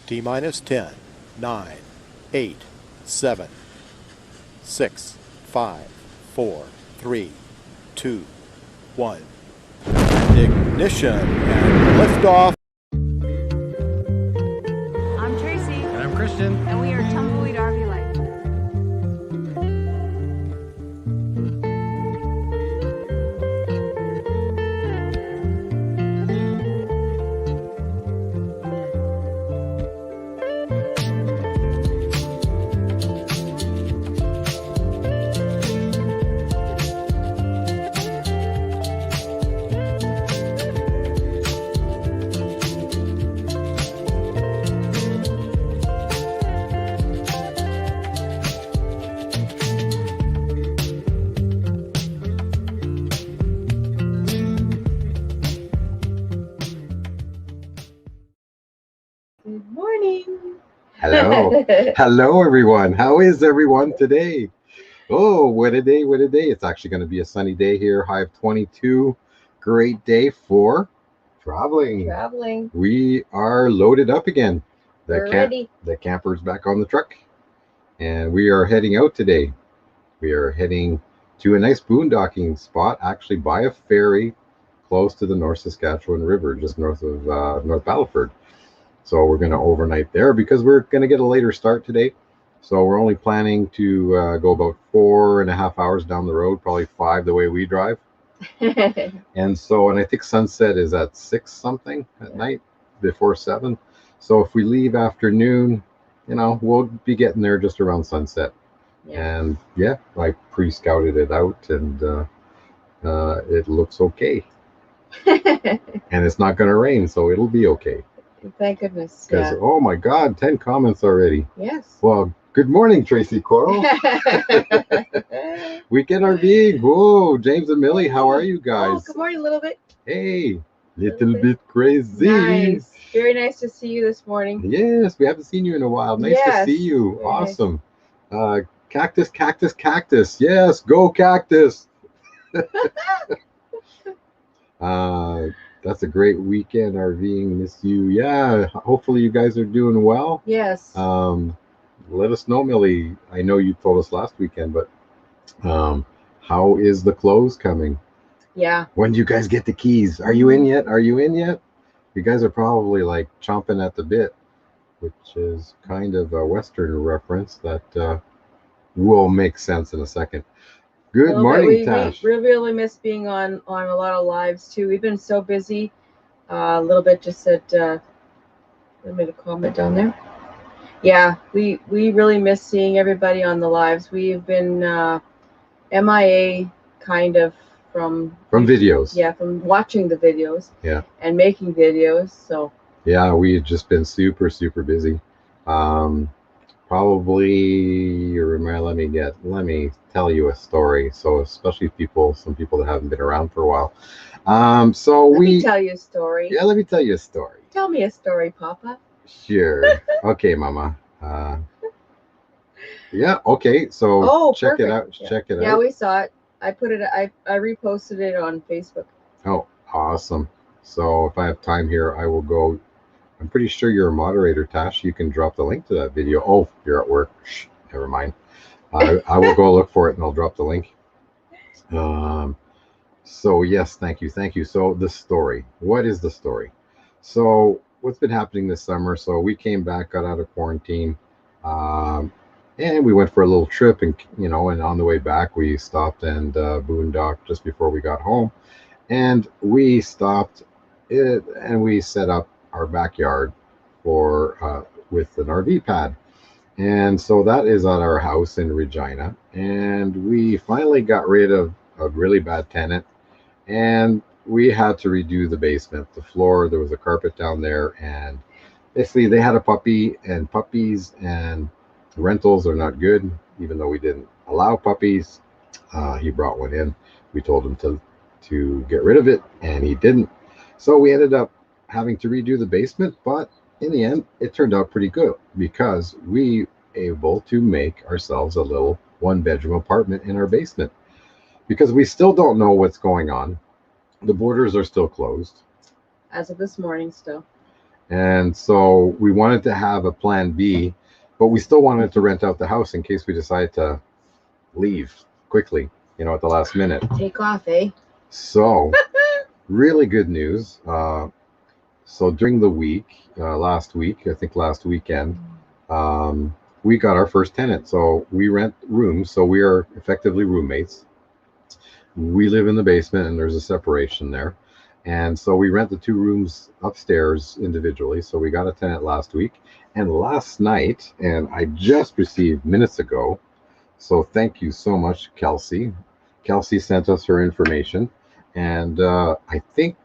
T minus 10, 9, 8, 7, 6, 5, 4, 3, 2, 1. And ignition and liftoff. I'm Tracey. And I'm Christian. And we are Tumbleweed RvLife. Good morning. Hello. Hello, everyone. How is everyone today? Oh, what a day. What a day. It's actually going to be a sunny day here. High of 22. Great day for traveling. We are loaded up again. We're ready. The camper's back on the truck. And we are heading out today. We are heading to a nice boondocking spot, actually by a ferry close to the North Saskatchewan River, just north of North Battleford. So we're going to overnight there because we're going to get a later start today. So we're only planning to go about 4.5 hours down the road, probably 5 the way we drive. And I think sunset is at 6 something at night, before 7. So if we leave afternoon, we'll be getting there just around sunset. Yeah. And yeah, I pre-scouted it out and it looks okay. And it's not going to rain, so it'll be okay. Thank goodness. Because, oh my God, 10 comments already. Yes. Well, good morning, Tracey Coral. Weekend RVing. Whoa, James and Millie, how are you guys? Oh, good morning, a little bit. Hey, little bit crazy. Nice. Very nice to see you this morning. Yes, we haven't seen you in a while. Nice to see you. Very awesome. Nice. Cactus. Yes, go cactus. That's a great weekend RVing. Miss you. Yeah, hopefully you guys are doing well. Yes. Let us know, Millie. I know you told us last weekend, but how is the clothes coming? Yeah. When do you guys get the keys? Are you in yet? You guys are probably like chomping at the bit, which is kind of a Western reference that will make sense in a second. Good morning, Tash. We really miss being on a lot of lives too. We've been so busy. A little bit just said, I made a comment down there. Yeah, we really miss seeing everybody on the lives. We've been MIA kind of from videos. Yeah, from watching the videos. Yeah. And making videos. So. Yeah, we've just been super busy. Probably, let me tell you a story. So especially some people that haven't been around for a while. Let me tell you a story. Yeah, let me tell you a story. Tell me a story, Papa. Sure. Okay, Mama. Yeah. Okay. So check perfect. it out. Yeah. Check it out. Yeah, we saw it. I reposted it on Facebook. Oh, awesome. So if I have time here, I will go. I'm pretty sure you're a moderator, Tash. You can drop the link to that video. Oh, you're at work. Shh, never mind. I will go look for it and I'll drop the link. So yes, thank you. So the story. What is the story? So what's been happening this summer? So we came back, got out of quarantine, and we went for a little trip. And and on the way back, we stopped and boondocked just before we got home. And we stopped it and we set up our backyard with an RV pad. And so that is at our house in Regina. And we finally got rid of a really bad tenant. And we had to redo the basement. The floor, there was a carpet down there. And basically they had a puppy, and puppies and rentals are not good, even though we didn't allow puppies. He brought one in. We told him to get rid of it, and he didn't. So we ended up having to redo the basement, but in the end it turned out pretty good because we able to make ourselves a little 1-bedroom apartment in our basement, because we still don't know what's going on. The borders are still closed as of this morning still. And so we wanted to have a plan B, but we still wanted to rent out the house in case we decided to leave quickly, at the last minute. Take off, eh? So really good news. So during the week, last week, I think last weekend, we got our first tenant. So we rent rooms. So we are effectively roommates. We live in the basement and there's a separation there. And so we rent the 2 rooms upstairs individually. So we got a tenant last week. And last night, and I just received minutes ago, so thank you so much, Kelsey. Kelsey sent us her information. And I think,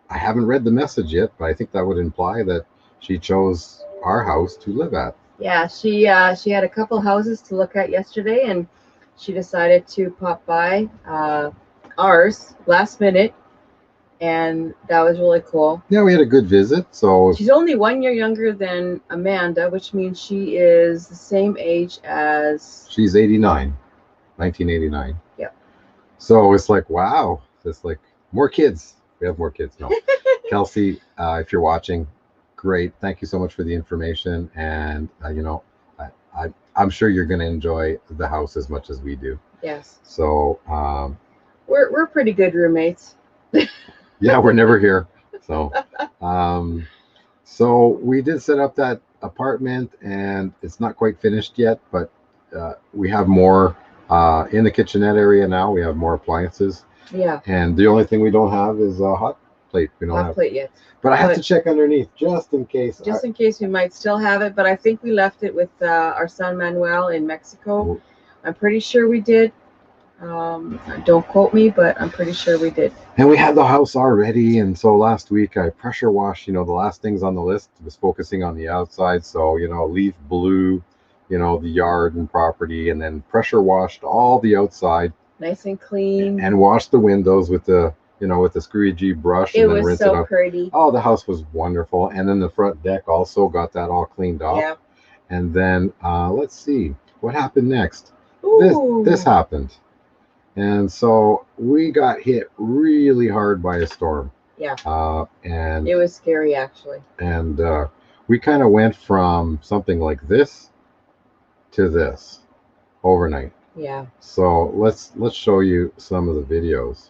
I haven't read the message yet, but I think that would imply that she chose our house to live at. Yeah, she had a couple houses to look at yesterday, and she decided to pop by ours last minute, and that was really cool. Yeah, we had a good visit. So she's only 1 year younger than Amanda, which means she is the same age as. She's 89, 1989. Yep. So it's like, wow, it's like more kids. We have more kids. No. Kelsey, if you're watching, great. Thank you so much for the information. And, I'm sure you're going to enjoy the house as much as we do. Yes. So we're pretty good roommates. Yeah, we're never here. So so we did set up that apartment, and it's not quite finished yet, but we have more in the kitchenette area now. We have more appliances. Yeah. And the only thing we don't have is a hot plate. We don't have hot plate yet. But I have to check underneath just in case. Just in case we might still have it, but I think we left it with our son Manuel in Mexico. I'm pretty sure we did. Don't quote me, but I'm pretty sure we did. And we had the house already, and so last week I pressure washed. The last things on the list was focusing on the outside. So leaf blue, the yard and property, and then pressure washed all the outside, nice and clean, and washed the windows with the with the squeegee brush. It and then was rinse so it out. pretty. Oh, the house was wonderful. And then the front deck also got that all cleaned off. Yeah. And then let's see what happened next. Ooh. This happened. And so we got hit really hard by a storm. Yeah. And it was scary, actually. And we kind of went from something like this to this overnight. Yeah. So let's show you some of the videos.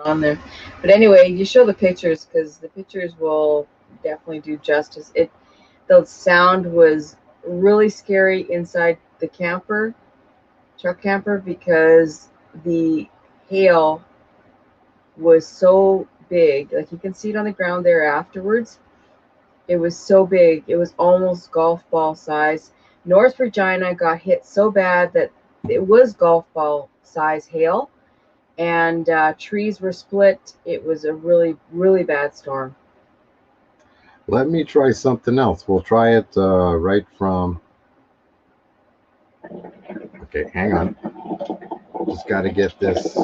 On there, but anyway, you show the pictures because the pictures will definitely do justice. The sound was really scary inside the truck camper, because the hail was so big. Like, you can see it on the ground there afterwards. It was so big, it was almost golf ball size. North Regina got hit so bad that it was golf ball size hail. And trees were split. It was a really, really bad storm. Let me try something else. We'll try it right from. Okay, hang on. Just got to get this.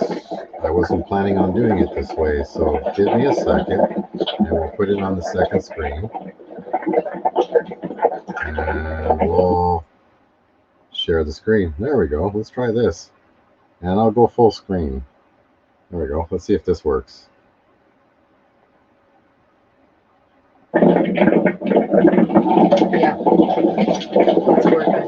I wasn't planning on doing it this way, so give me a second, and we'll put it on the second screen. And we'll share the screen. There we go. Let's try this. And I'll go full screen. There we go. Let's see if this works. Yeah, it's working.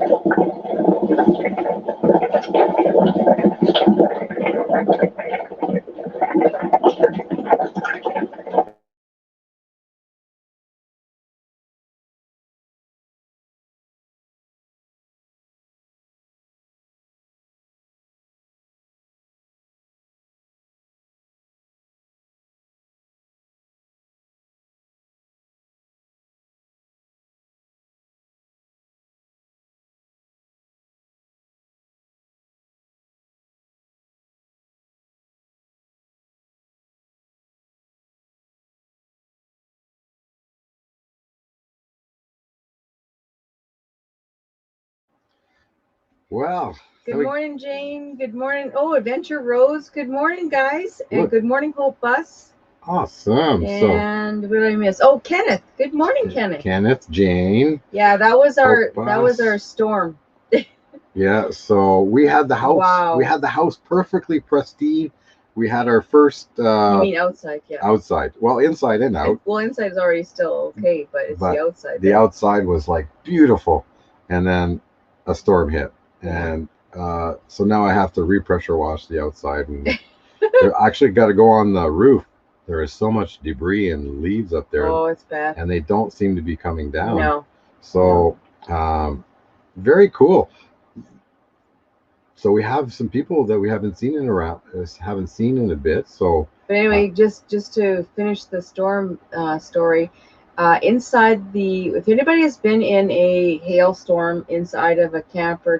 Well, Good morning, Jane. Good morning. Oh, Adventure Rose. Good morning, guys. And look. good morning, Hope Bus. Awesome. And what did I miss? Oh, Kenneth. Good morning, Kenneth. Kenneth, Jane. Yeah, that was our Hope storm. Yeah, so we had the house. Wow. We had the house perfectly pristine. We had our first. You mean outside? Yeah. Outside. Well, inside and out. Well, inside is already still okay, but it's the outside. The outside was like beautiful, and then a storm hit, and so now I have to repressure wash the outside, and I actually got to go on the roof. There is so much debris and leaves up there. Oh, it's bad. And they don't seem to be coming down. No. So, very cool. So we have some people that we haven't seen in a bit. So, but anyway, just to finish the storm story, if anybody has been in a hailstorm inside of a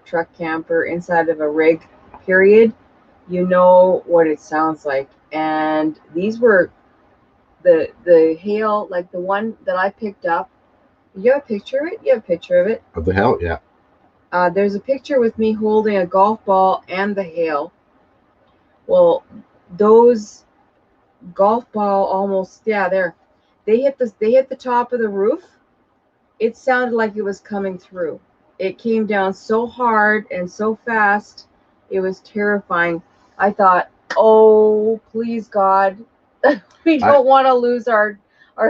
truck camper, inside of a rig, period, you know what it sounds like. And these were the hail, like the one that I picked up. You have a picture of it? You have a picture of it? Of the hail, yeah. There's a picture with me holding a golf ball and the hail. Well, those golf ball almost, they hit the top of the roof. It sounded like it was coming through. It came down so hard and so fast. It was terrifying. I thought, oh, please God, we don't want to lose our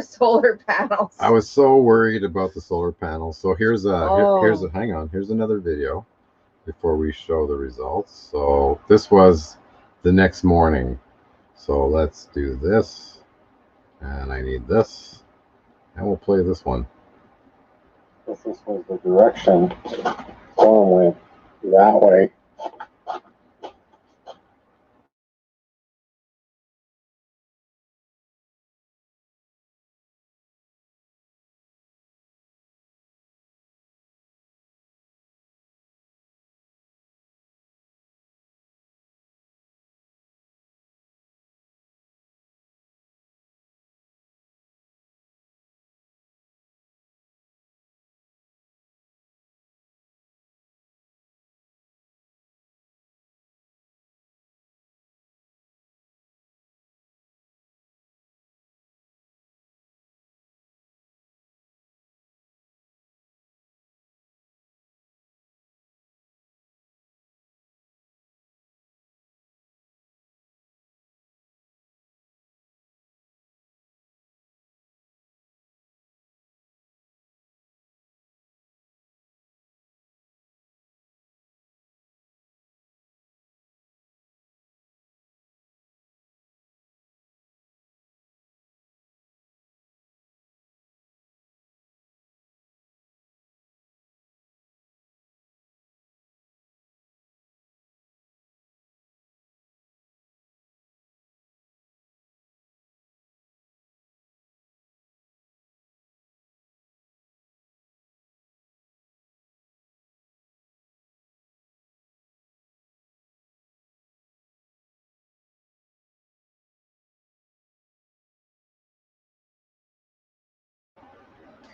solar panels. I was so worried about the solar panels. So here's another video before we show the results. So this was the next morning. So let's do this, and I need this, and we'll play this one. This was the direction storm went that way.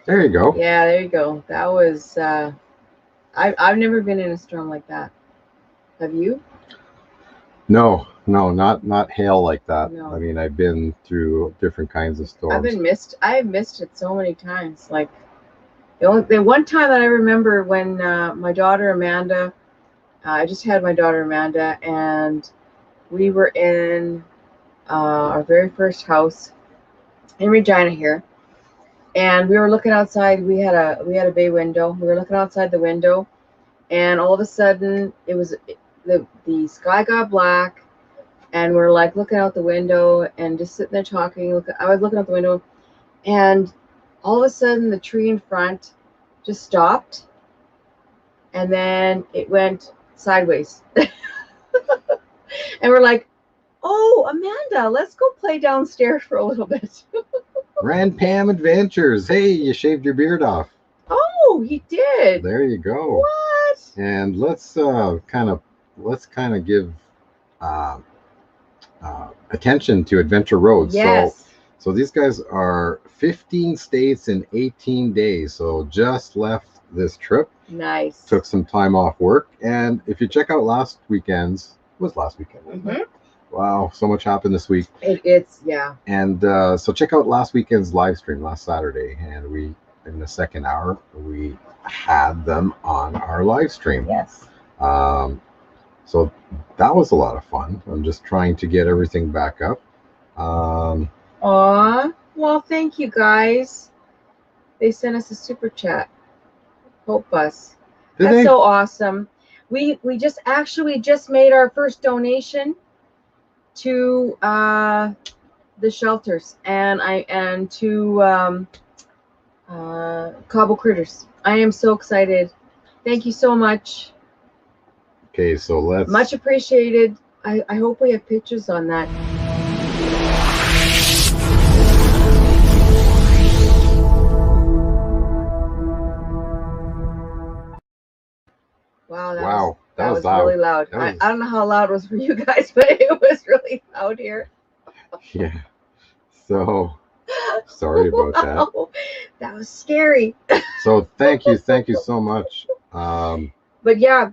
There you go. Yeah, there you go. That was I've never been in a storm like that. Have you? No, not hail like that. No. I mean, I've been through different kinds of storms. I have missed it so many times. Like the one time that I remember when my daughter Amanda, I just had my daughter Amanda, and we were in our very first house in Regina here. And we were looking outside. We had a bay window. We were looking outside the window, and all of a sudden, it was the sky got black, and we're like looking out the window and just sitting there talking. I was looking out the window, and all of a sudden, the tree in front just stopped, and then it went sideways, and we're like, "Oh, Amanda, let's go play downstairs for a little bit." Grand Pam Adventures. Hey, you shaved your beard off. Oh, he did. There you go. What? And let's kind of give attention to Adventure Road. Yes. So these guys are 15 states in 18 days. So just left this trip. Nice. Took some time off work, and if you check out last weekend's, it was last weekend, wasn't it? Wow, so much happened this week. It's yeah. And so check out last weekend's live stream last Saturday, and we in the second hour we had them on our live stream. Yes. So that was a lot of fun. I'm just trying to get everything back up. Aw, well, thank you guys. They sent us a super chat. Hope Bus. That's so awesome. We just made our first donation to the shelters and to Cabo Critters. I am so excited. Thank you so much. Okay, so let's. Much appreciated. I hope we have pictures on that. Wow, that was loud. Really loud. I don't know how loud it was for you guys, but it was really loud here. Yeah. So sorry about that. That was scary. So thank you so much. But yeah,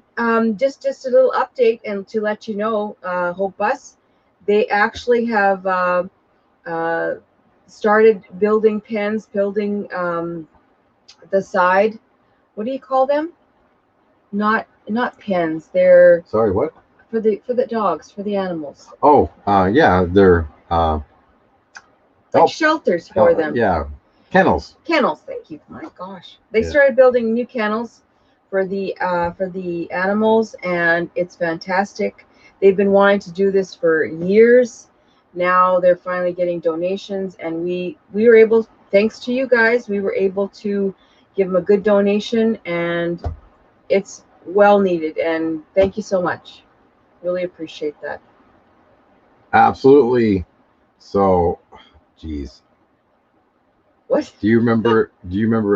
just a little update and to let you know, Hope Bus, they actually have started building pens, building the side. What do you call them? Not pens. They're sorry. What? For the dogs, for the animals. Oh, yeah, they're like shelters for them. Yeah, kennels. Kennels. Thank you. My gosh, they started building new kennels for the animals, and it's fantastic. They've been wanting to do this for years. Now they're finally getting donations, and we were able, thanks to you guys, we were able to give them a good donation, and it's well needed. And thank you so much. Really appreciate that. Absolutely. So, geez. What? Do you remember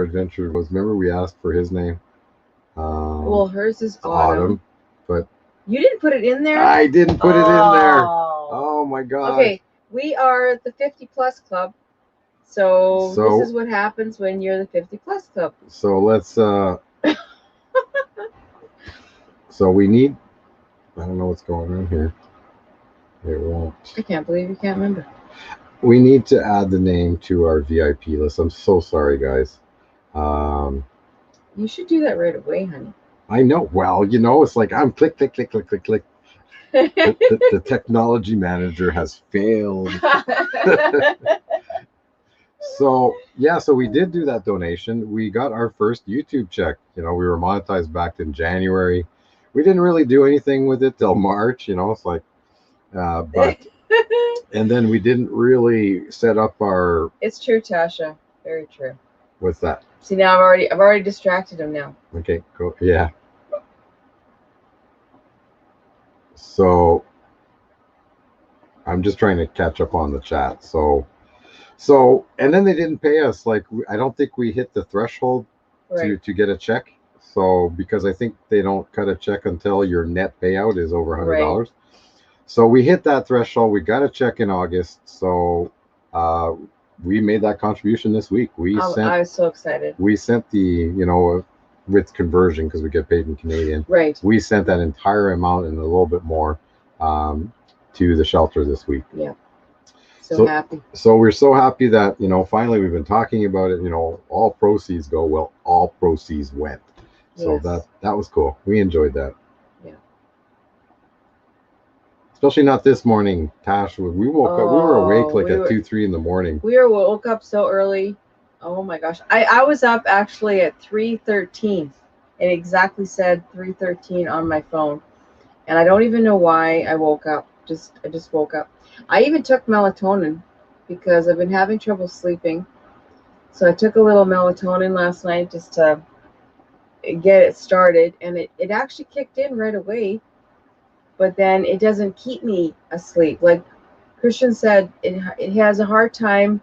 Adventure was? Remember we asked for his name? Well, hers is Autumn. But you didn't put it in there? I didn't put it in there. Oh my god. Okay, we are the 50 plus club. So this is what happens when you're the 50 plus club. So let's so we need, I don't know what's going on here. It won't. I can't believe you can't remember. We need to add the name to our VIP list. I'm so sorry, guys. You should do that right away, honey. I know. Well, you know, it's like I'm click. The technology manager has failed. So yeah, so we did do that donation. We got our first YouTube check. You know, we were monetized back in January. We didn't really do anything with it till March. You know, it's like, but and then we didn't really set up our. It's true, Tasha. Very true. What's that? See, now I've already distracted him now. Okay, cool. Yeah. So I'm just trying to catch up on the chat. So and then they didn't pay us. Like, I don't think we hit the threshold to get a check. So because I think they don't cut a check until your net payout is over $100. Right. So we hit that threshold. We got a check in August. So we made that contribution this week. I was so excited. We sent the, you know, with conversion, because we get paid in Canadian. Right. We sent that entire amount and a little bit more to the shelter this week. Yeah. So happy. So we're so happy that, you know, finally we've been talking about it, you know, all proceeds go. Well, all proceeds went. So that was cool. We enjoyed that. Yeah. Especially not this morning, Tash. We woke up. We were awake like at 2-3 in the morning. We woke up so early. Oh my gosh. I was up actually at 3:13. It exactly said 3:13 on my phone. And I don't even know why I woke up. I just woke up. I even took melatonin because I've been having trouble sleeping. So I took a little melatonin last night just to get it started, and it actually kicked in right away. But then it doesn't keep me asleep. Like Christian said, it has a hard time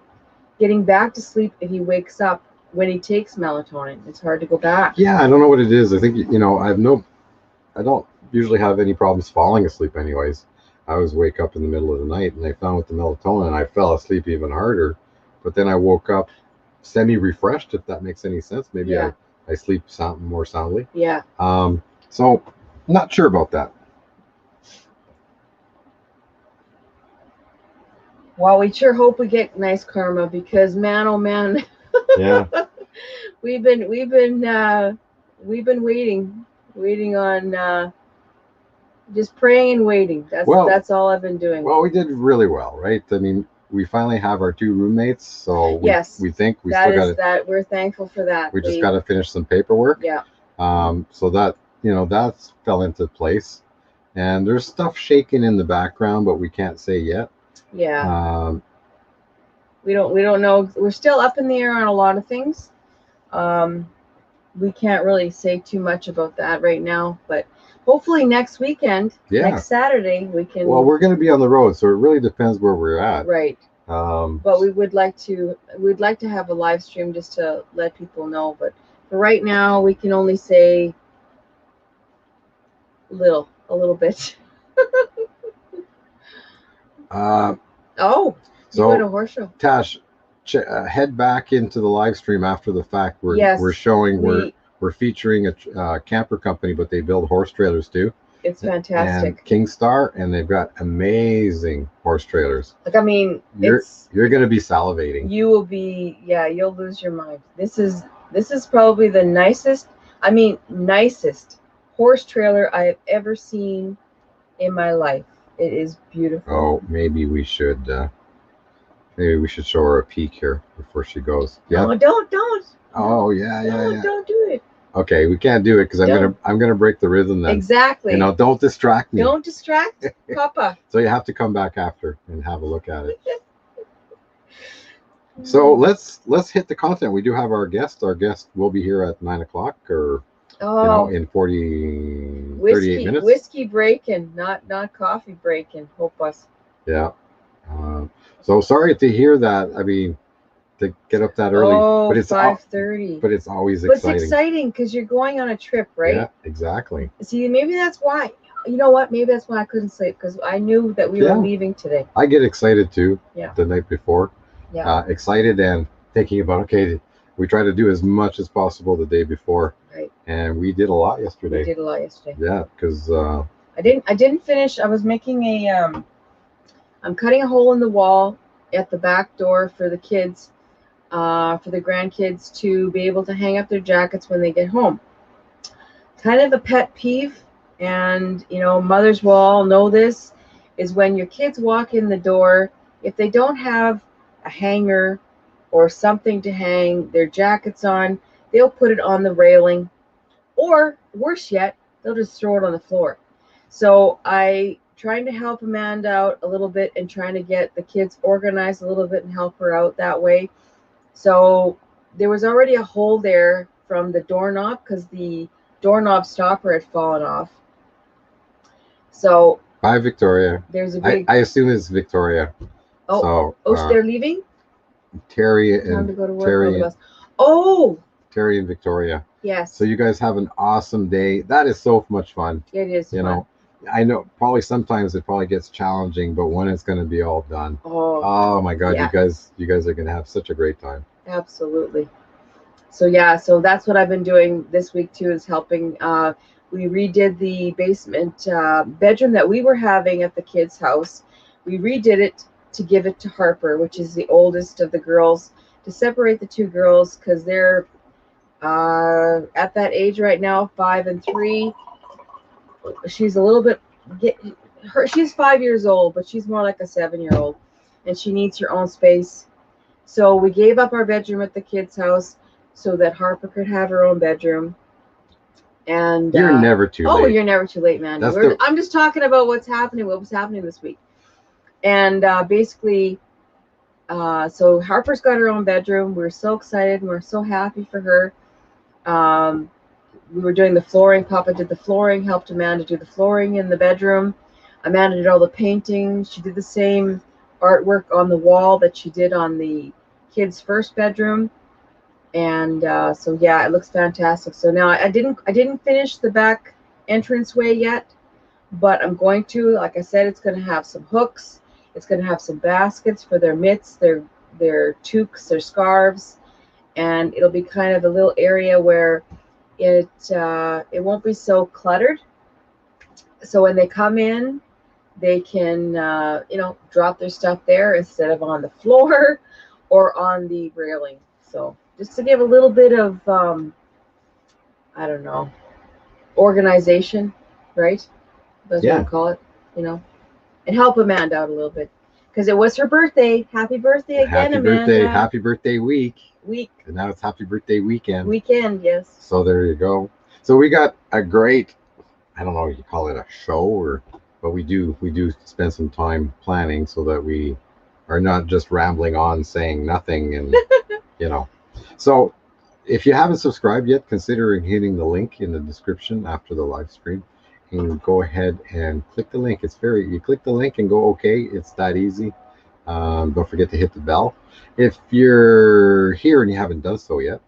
getting back to sleep if he wakes up when he takes melatonin. It's hard to go back. Yeah, I don't know what it is. I think, you know, I don't usually have any problems falling asleep anyways. I always wake up in the middle of the night, and I found with the melatonin, I fell asleep even harder. But then I woke up semi-refreshed, if that makes any sense. Maybe I I sleep more soundly. Yeah. So not sure about that. Well, we sure hope we get nice karma because man, oh man, Yeah. we've been waiting on just praying and waiting. That's all I've been doing. Well, we did really well, right? I mean, we finally have our 2 roommates, so we think we still got that we're thankful for that. We just got to finish some paperwork. Yeah. So that that fell into place, and there's stuff shaking in the background, but we can't say yet. Yeah. We don't know. We're still up in the air on a lot of things. We can't really say too much about that right now, but hopefully next weekend, next Saturday, we can. Well, we're going to be on the road, so it really depends where we're at. Right. But we'd like to have a live stream just to let people know. But for right now, we can only say a little bit. So you go to horse show. Tash, head back into the live stream after the fact. We're showing we're featuring a camper company, but they build horse trailers too. It's fantastic. And Kingstar, and they've got amazing horse trailers. Like, I mean, you're going to be salivating. You will be, you'll lose your mind. This is probably the nicest horse trailer I have ever seen in my life. It is beautiful. Oh, maybe we should show her a peek here before she goes. Yeah. No, don't. Oh, yeah. Don't do it. Okay, we can't do it because I'm gonna break the rhythm then. Exactly. Don't distract me. Don't distract Papa. So you have to come back after and have a look at it. So let's hit the content. We do have our guest. Our guest will be here at 9 o'clock or in 38 minutes. Whiskey breaking, not coffee breaking. Hope us. Yeah. So sorry to hear that. I mean, to get up that early, but it's 5:30. But it's always exciting. But it's exciting because you're going on a trip, right? Yeah, exactly. See, maybe that's why. You know what? Maybe that's why I couldn't sleep because I knew that we were leaving today. I get excited too. Yeah. The night before. Yeah. Excited and thinking about we try to do as much as possible the day before. Right. And we did a lot yesterday. Yeah, because I didn't finish. I was making I'm cutting a hole in the wall at the back door for the kids. For the grandkids to be able to hang up their jackets when they get home. Kind of a pet peeve, and mothers will all know this, is when your kids walk in the door, if they don't have a hanger or something to hang their jackets on, they'll put it on the railing, or worse yet, they'll just throw it on the floor. So I trying to help Amanda out a little bit and trying to get the kids organized a little bit and help her out that way. So there was already a hole there from the doorknob because the doorknob stopper had fallen off. So bye, Victoria. There's a big. I assume it's Victoria. So they're leaving. Terry and time to go to work. Terry and Victoria. Yes. So you guys have an awesome day. That is so much fun. It is. Fun. I know probably sometimes it probably gets challenging, but when it's going to be all done, oh my God, you guys are going to have such a great time. Absolutely. So that's what I've been doing this week too, is helping. We redid the basement bedroom that we were having at the kids' house. We redid it to give it to Harper, which is the oldest of the girls, to separate the 2 girls because they're at that age right now, 5 and 3. She's a little bit she's 5 years old, but she's more like a 7-year-old, and she needs her own space. So we gave up our bedroom at the kids' house so that Harper could have her own bedroom. And you're never too late. Oh, you're never too late, man. I'm just talking about what was happening this week. And basically, so Harper's got her own bedroom. We're so excited and we're so happy for her. We were doing the flooring. Papa did the flooring, helped Amanda do the flooring in the bedroom. Amanda did all the painting. She did the same artwork on the wall that she did on the kids' first bedroom. And it looks fantastic. So now I didn't finish the back entranceway yet, but I'm going to. Like I said, it's going to have some hooks. It's going to have some baskets for their mitts, their toques, their scarves, and it'll be kind of a little area where it won't be so cluttered. So when they come in, they can drop their stuff there instead of on the floor or on the railing. So just to give a little bit of I don't know, organization, right? That's what you call it, and help Amanda out a little bit because it was her birthday. Happy birthday again, happy Amanda. Birthday, happy birthday week. And now it's happy birthday weekend. Yes. So there you go. So we got a great, I don't know if you call it a show but we do spend some time planning so that we are not just rambling on saying nothing and So if you haven't subscribed yet, consider hitting the link in the description after the live stream and go ahead and click the link. You click the link and go okay. It's that easy. Don't forget to hit the bell. If you're here and you haven't done so yet,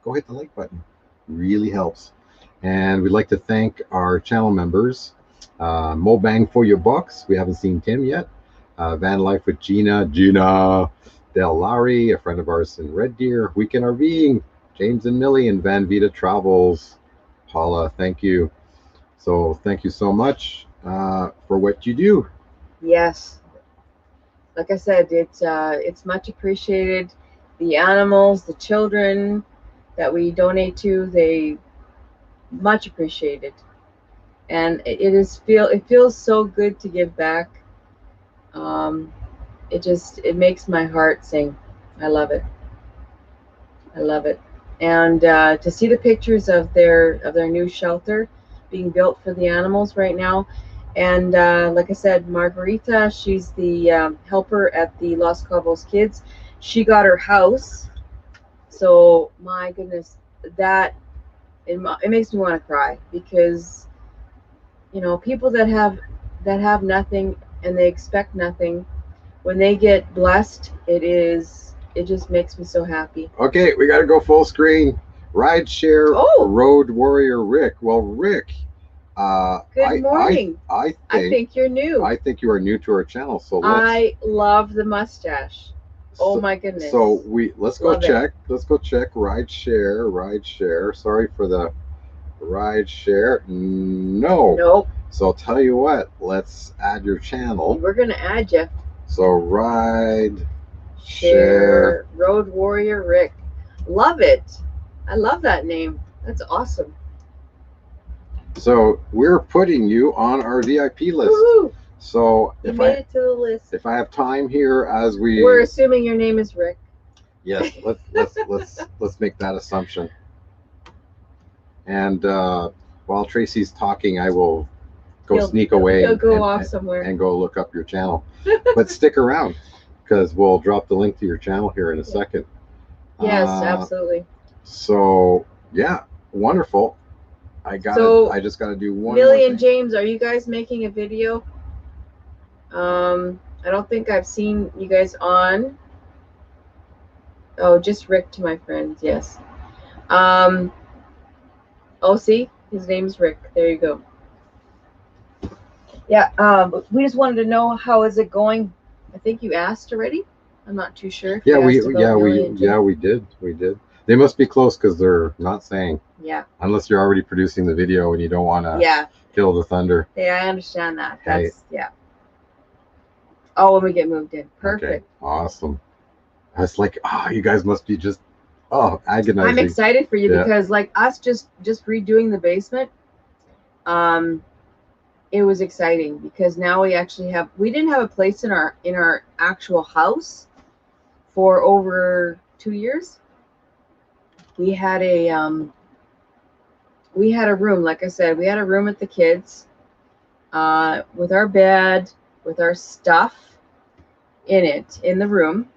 go hit the like button. Really helps. And we'd like to thank our channel members, MoBang FoYoBucks. We haven't seen Tim yet. Van Life with Gina, Lowery, a friend of ours in Red Deer, Weekend RVing, James and Millie, and Vida Travels. Paula, thank you. So thank you so much for what you do. Yes. Like I said, it's much appreciated. The animals, the children that we donate to, they much appreciated. And it feels so good to give back. It makes my heart sing. I love it. I love it. And to see the pictures of their new shelter being built for the animals right now. And like I said, Margarita, she's the helper at the Los Cabos Kids. She got her house. So my goodness, it makes me want to cry because people that have nothing and they expect nothing, when they get blessed, it just makes me so happy. Okay, we got to go full screen. Rideshare Road Warrior Rick. Well, Rick, good morning. I think you're new. I think you are new to our channel. So I love the mustache. Oh my goodness. So let's go check Rideshare. Sorry for the Rideshare. No. Nope. So I'll tell you what, let's add your channel. We're gonna add you. So Rideshare Road Warrior Rick. Love it. I love that name. That's awesome. So we're putting you on our VIP list. Woo-hoo. So you made it to the list. If I have time here, we're assuming your name is Rick. Yes, let's make that assumption. And while Tracy's talking, I will sneak away. He'll go off somewhere and go look up your channel. But stick around because we'll drop the link to your channel here in a second. Yes, absolutely. So yeah, wonderful. I just got to do one. Millie and James, are you guys making a video? I don't think I've seen you guys on. Oh, just Rick to my friends. Yes. Oh, see, his name's Rick. There you go. Yeah. We just wanted to know how is it going. I think you asked already. I'm not too sure. Yeah, we did. They must be close because they're not saying. Yeah. Unless you're already producing the video and you don't want to kill the thunder. Yeah, I understand that. That's Oh, when we get moved in. Perfect. Okay. Awesome. I was like, you guys must be just agonizing. I'm excited for you because like us just redoing the basement, it was exciting because now we actually we didn't have a place in our actual house for over 2 years. We had a room, like I said, we had a room with the kids, with our bed, with our stuff in the room,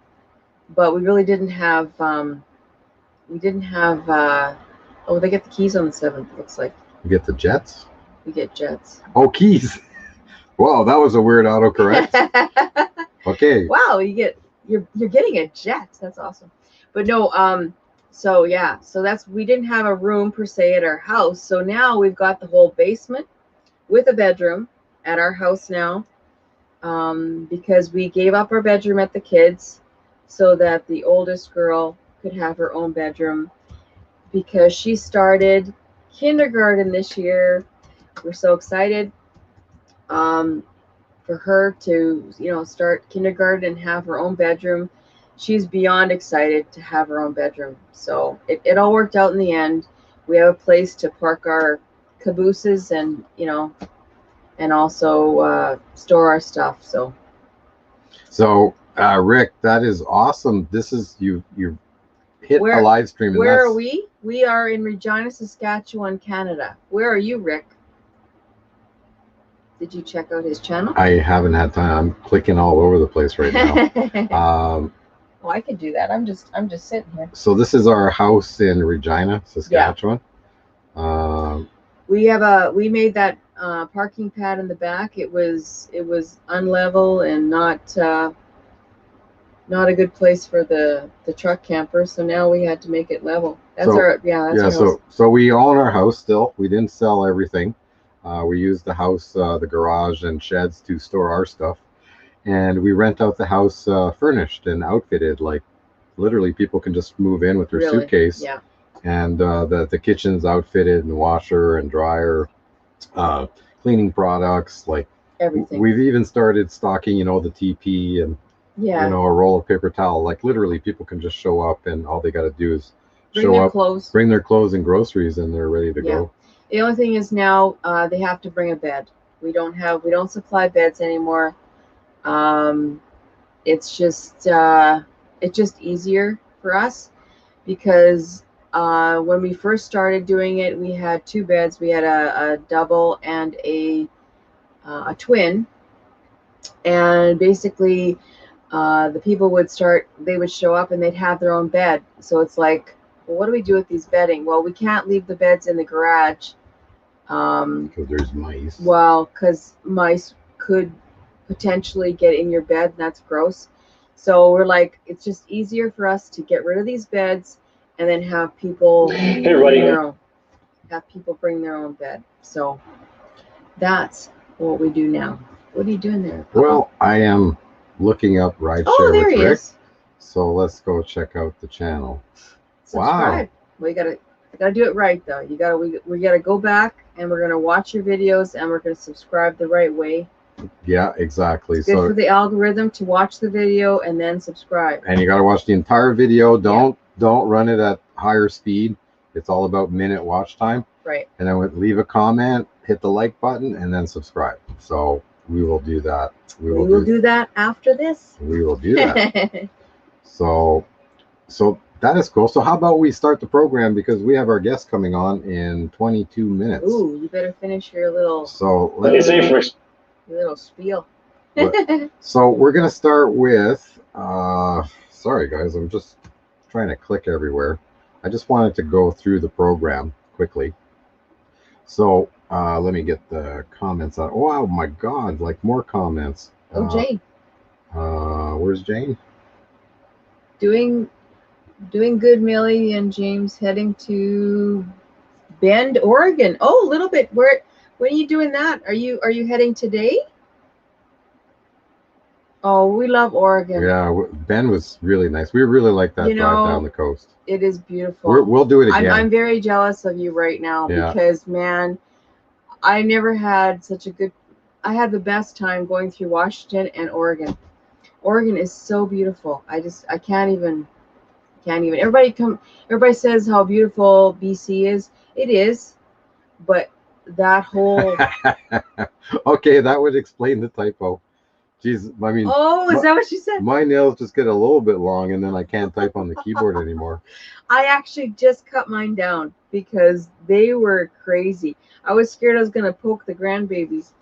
but we really didn't have oh, they get the keys on the 7th, it looks like. You get the jets? We get jets. Oh, keys. Wow, that was a weird autocorrect. Okay. Wow, you're getting a jet. That's awesome. But no, so yeah, so we didn't have a room per se at our house. So now we've got the whole basement with a bedroom at our house now, because we gave up our bedroom at the kids so that the oldest girl could have her own bedroom because she started kindergarten this year. We're so excited for her to, start kindergarten and have her own bedroom. She's beyond excited to have her own bedroom. So it all worked out in the end. We have a place to park our cabooses and, and also store our stuff. So Rick, that is awesome. This is you hit a live stream. Where are we? We are in Regina, Saskatchewan, Canada. Where are you, Rick? Did you check out his channel? I haven't had time. I'm clicking all over the place right now. Well, I could do that. I'm just sitting here. So this is our house in Regina, Saskatchewan. Yeah. We made that parking pad in the back. It was unlevel and not a good place for the truck camper. So now we had to make it level. That's our house. So we own our house still. We didn't sell everything. We use the house, the garage and sheds to store our stuff. And we rent out the house furnished and outfitted. Like literally people can just move in with their suitcase. Yeah. And the kitchen's outfitted and washer and dryer, cleaning products, like everything. We've even started stocking, the TP and, a roll of paper towel. Like literally people can just show up and all they got to do is bring their clothes and groceries and they're ready to go. The only thing is now they have to bring a bed. We don't supply beds anymore. It's just easier for us because when we first started doing it, we had 2 beds. We had a double and a twin, and basically the people would show up and they'd have their own bed. So it's like, well, what do we do with these bedding? Well, we can't leave the beds in the garage. Because there's mice. Well, because mice could potentially get in your bed, and that's gross. So we're like, it's just easier for us to get rid of these beds and then have people bring their own bed. So that's what we do now. What are you doing there? Well, I am looking up rideshare with Rick. Is. So let's go check out the channel. Subscribe. Wow. We gotta do it right though. We gotta go back and we're gonna watch your videos and we're gonna subscribe the right way. Yeah, exactly. It's good for the algorithm to watch the video and then subscribe. And you gotta watch the entire video. Don't run it at higher speed. It's all about minute watch time. Right. And then leave a comment, hit the like button, and then subscribe. So we will do that. We will do that after this. We will do that. So that is cool. So how about we start the program because we have our guest coming on in 22 minutes. Ooh, you better finish your little. So your little spiel. So we're gonna start with. Sorry guys, I'm just trying to click everywhere. I just wanted to go through the program quickly. So let me get the comments out. Oh my God, like more comments. Oh, Jane. Where's Jane? Doing good, Millie and James, heading to Bend, Oregon. Oh, a little bit. When are you doing that? Are you heading today? Oh, we love Oregon. Yeah, Bend was really nice. We really like that drive down the coast. It is beautiful. We'll do it again. I'm very jealous of you right now because, man, I never had I had the best time going through Washington and Oregon. Oregon is so beautiful. I can't even. Everybody says how beautiful BC is. It is, but that whole. Okay, that would explain the typo. Jeez, I mean. Oh, is that what she said? My nails just get a little bit long, and then I can't type on the keyboard anymore. I actually just cut mine down because they were crazy. I was scared I was gonna poke the grandbabies,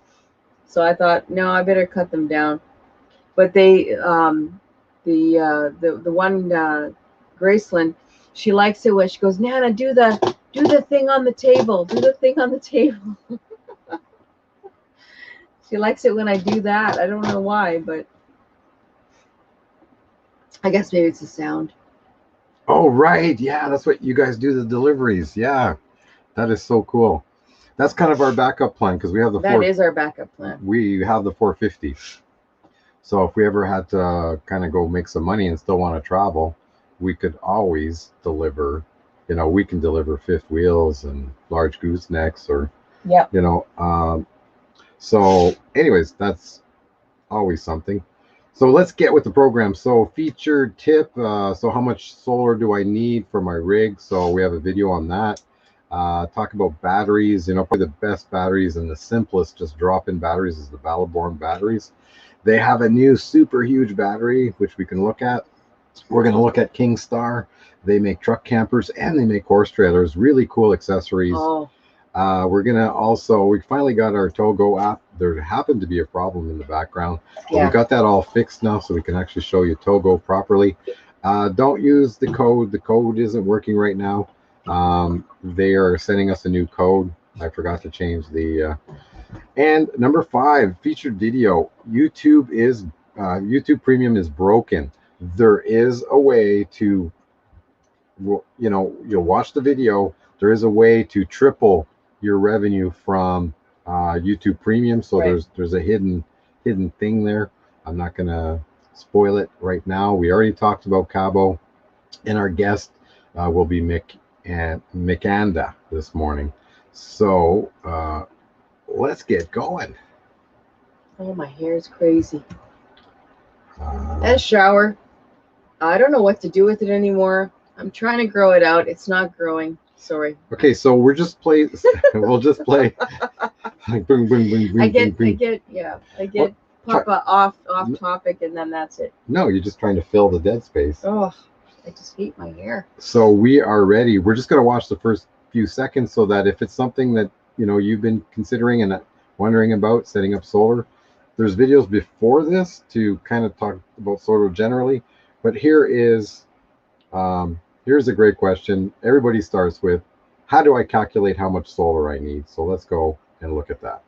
so I thought, no, I better cut them down. But they, the one Graceland, she likes it when she goes, Nana, do the thing on the table. Do the thing on the table. She likes it when I do that. I don't know why, but I guess maybe it's the sound. Oh, right. Yeah, that's what you guys do, the deliveries. Yeah, that is so cool. That's kind of our backup plan because we have the That is our backup plan. We have the 450. So if we ever had to kind of go make some money and still want to travel, we could always deliver, you know, we can deliver fifth wheels and large goosenecks, or, Yeah. you know, so anyways, that's always something. So let's get with the program. So featured tip, so how much solar do I need for my rig? So we have a video on that. Talk about batteries, you know, probably the best batteries and the simplest just drop-in batteries is the Balaborn batteries. They have a new super huge battery, which we can look at. We're going to look at Kingstar. They make truck campers and they make horse trailers, really cool accessories. Oh, We're going to also, we finally got our Togo app. There happened to be a problem in the background. But yeah. we got that all fixed now, so we can actually show you Togo properly. Don't use the code. The code isn't working right now. They are sending us a new code. I forgot to change the... And number 5, featured video. YouTube Premium is broken. There is a way to, you know, you'll watch the video. There is a way to triple your revenue from YouTube Premium. So Right. there's a hidden thing there. I'm not gonna spoil it right now. We already talked about Cabo, and our guest will be Mikanda this morning. So let's get going. Oh, my hair is crazy. And shower. I don't know what to do with it anymore. I'm trying to grow it out. It's not growing. Sorry. Okay, so we'll just play. We'll just play. Like boom, boom, boom, boom, I get What? Papa off topic, and then that's it. No, you're just trying to fill the dead space. Oh, I just hate my hair. So we are ready. We're just going to watch the first few seconds, so that if it's something that, you know, you've been considering and wondering about setting up solar, there's videos before this to kind of talk about solar generally. But here's a great question. Everybody starts with, how do I calculate how much solar I need? So let's go and look at that.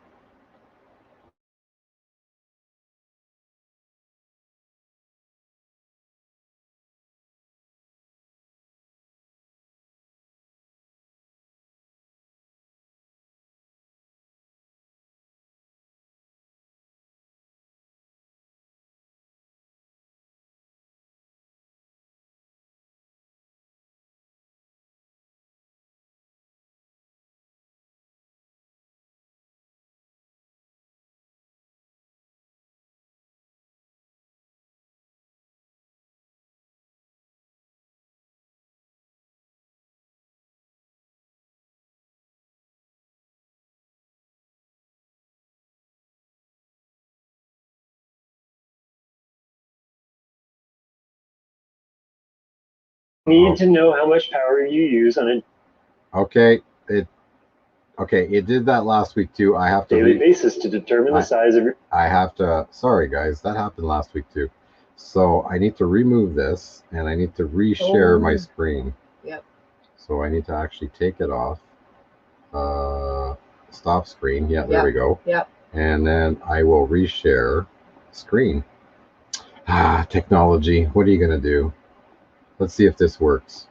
Need to know how much power you use on a Okay, it did that last week too. I have to daily basis to determine the size of your... I have to, sorry guys, that happened last week too. So I need to remove this, and I need to reshare my screen. Yep. So I need to actually take it off. Stop screen. Yeah, there we go. Yep. And then I will reshare screen. Technology. What are you going to do? Let's see if this works.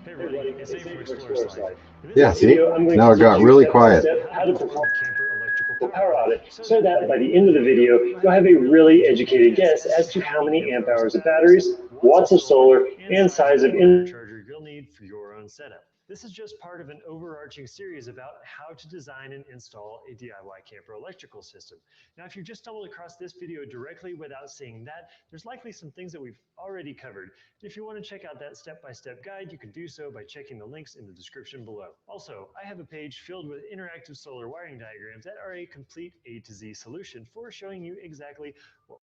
Hey everybody, it's Dave from Explorer's Life. Yeah, see? Now it got really quiet. How to perform camper electrical power audit, so that by the end of the video, you'll have a really educated guess as to how many amp hours of batteries, watts of solar, and size of charger you'll need for your own setup. This is just part of an overarching series about how to design and install a DIY camper electrical system. Now, if you just stumbled across this video directly without seeing that, there's likely some things that we've already covered. If you want to check out that step-by-step guide, you can do so by checking the links in the description below. Also, I have a page filled with interactive solar wiring diagrams that are a complete A to Z solution for showing you exactly what...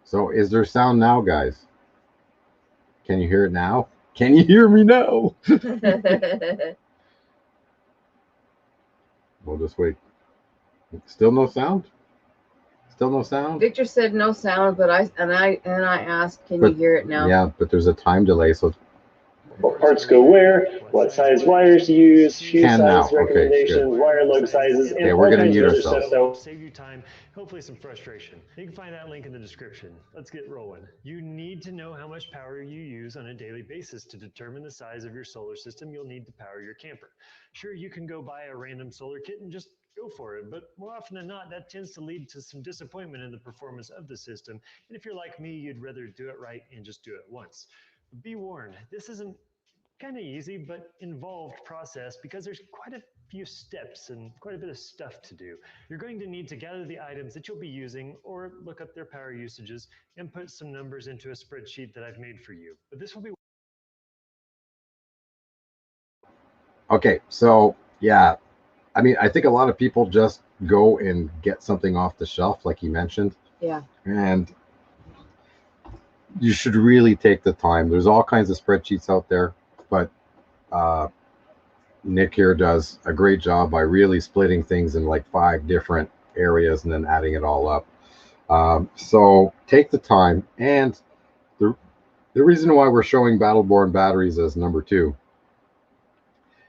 So is there sound now, guys? Can you hear it now? Can you hear me now? We'll just wait. Still no sound? Still no sound? Victor said no sound, but I asked, can you hear it now? Yeah, but there's a time delay, so what parts go where, what size wires to use, shoe Can now. size Okay, recommendations, good. wire lug sizes, and Okay, all we're gonna kinds of mute other stuff ourselves. that will save you time, hopefully some frustration. You can find that link in the description. Let's get rolling. You need to know how much power you use on a daily basis to determine the size of your solar system you'll need to power your camper. Sure, you can go buy a random solar kit and just go for it, but more often than not, that tends to lead to some disappointment in the performance of the system. And if you're like me, you'd rather do it right and just do it once. But be warned, this isn't kind of easy but involved process because there's quite a few steps and quite a bit of stuff to do. You're going to need to gather the items that you'll be using or look up their power usages and put some numbers into a spreadsheet that I've made for you. But this will be Okay, so yeah, I mean, I think a lot of people just go and get something off the shelf, like you mentioned. Yeah. And you should really take the time. There's all kinds of spreadsheets out there, but Nick here does a great job by really splitting things in like 5 different areas and then adding it all up. So take the time. And the reason why we're showing Battleborn batteries as number 2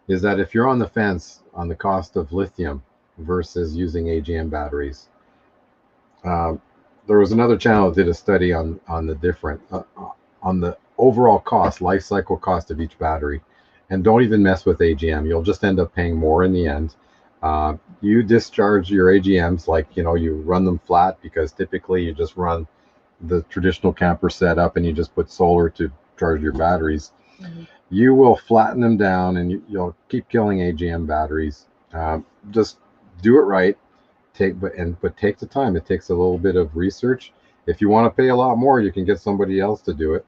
is that if you're on the fence on the cost of lithium versus using AGM batteries, there was another channel that did a study on the different on the overall cost, life cycle cost of each battery. And don't even mess with AGM. You'll just end up paying more in the end. You discharge your AGMs like, you know, you run them flat, because typically you just run the traditional camper setup and you just put solar to charge your batteries. Mm-hmm. You will flatten them down and you'll keep killing AGM batteries. Just do it right. But take the time. It takes a little bit of research. If you want to pay a lot more, you can get somebody else to do it.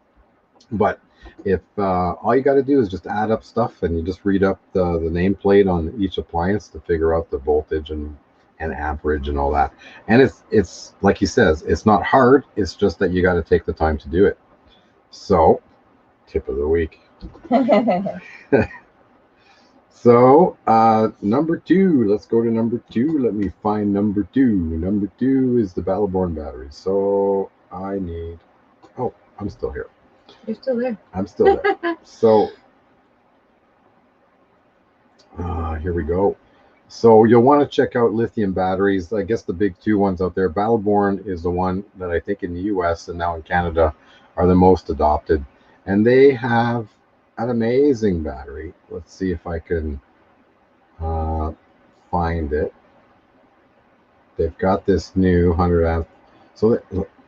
But if all you got to do is just add up stuff and you just read up the nameplate on each appliance to figure out the voltage and amperage and all that. And it's like he says, it's not hard. It's just that you got to take the time to do it. So, tip of the week. So number 2, let's go to number 2. Let me find number 2. Number 2 is the Battleborn battery. So I need, oh, I'm still here. You're still there. I'm still there. So here we go. So you'll want to check out lithium batteries. I guess the big 2 ones out there. Battleborn is the one that I think in the US and now in Canada are the most adopted. And they have an amazing battery. Let's see if I can find it. They've got this new 100 amp. So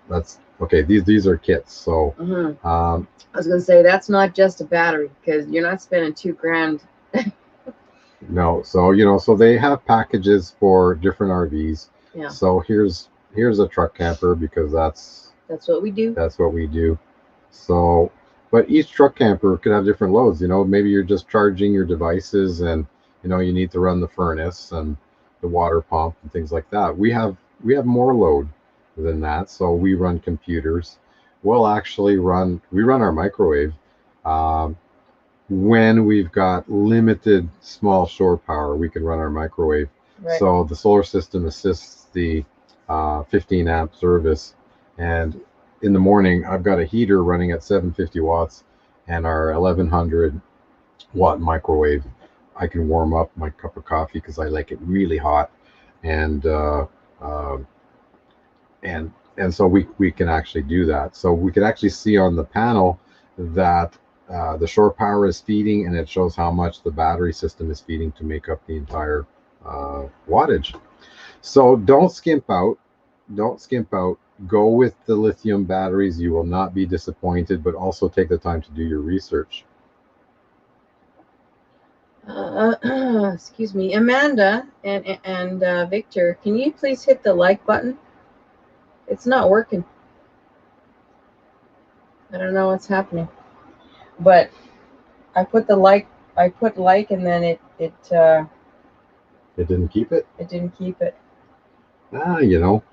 that's okay. These are kits. So I was gonna say that's not just a battery, because you're not spending $2,000. No. So you know, so they have packages for different RVs. Yeah. So here's a truck camper, because that's what we do. That's what we do. So, but each truck camper could have different loads. You know, maybe you're just charging your devices, and you know you need to run the furnace and the water pump and things like that. We have more load than that. So we run computers. We'll actually run our microwave when we've got limited small shore power. We can run our microwave. Right. So the solar system assists the 15 amp service, and in the morning I've got a heater running at 750 watts and our 1100 watt microwave. I can warm up my cup of coffee because I like it really hot, and so we can actually do that. So we can actually see on the panel that the shore power is feeding, and it shows how much the battery system is feeding to make up the entire wattage. So don't skimp out. Go with the lithium batteries. You will not be disappointed, but also take the time to do your research. Excuse me, Amanda and Victor, can you please hit the like button? It's not working. I don't know what's happening, but I put like, and then it didn't keep it. It didn't keep it. You know,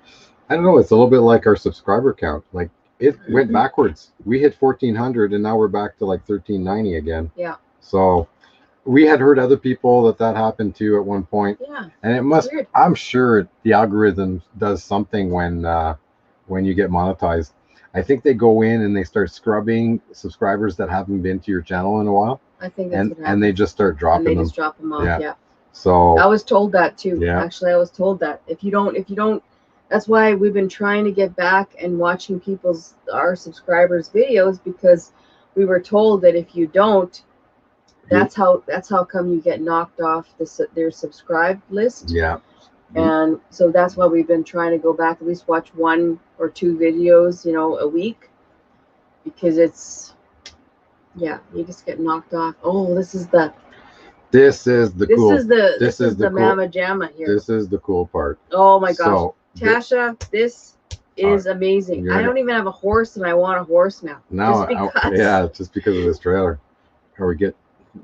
I don't know. It's a little bit like our subscriber count. Like it went backwards. We hit 1,400, and now we're back to like 1,390 again. Yeah. So we had heard other people that happened to at one point. Yeah. And it must. I'm sure the algorithm does something when you get monetized. I think they go in and they start scrubbing subscribers that haven't been to your channel in a while. I think that's what happens. And they just start dropping and they them. just drop them off. Yeah. Yeah. So I was told that too. Yeah. Actually, I was told that if you don't, that's why we've been trying to get back and watching our subscribers' videos, because we were told that if you don't, that's how come you get knocked off their subscribe list. Yeah. And so that's why we've been trying to go back, at least watch 1 or 2 videos, a week, because it's, yeah, you just get knocked off. Oh, this is the Mama Jamma here. This is the cool part. Oh my gosh. So, Tasha, this is amazing. I don't even have a horse and I want a horse now. No, just because of this trailer. Or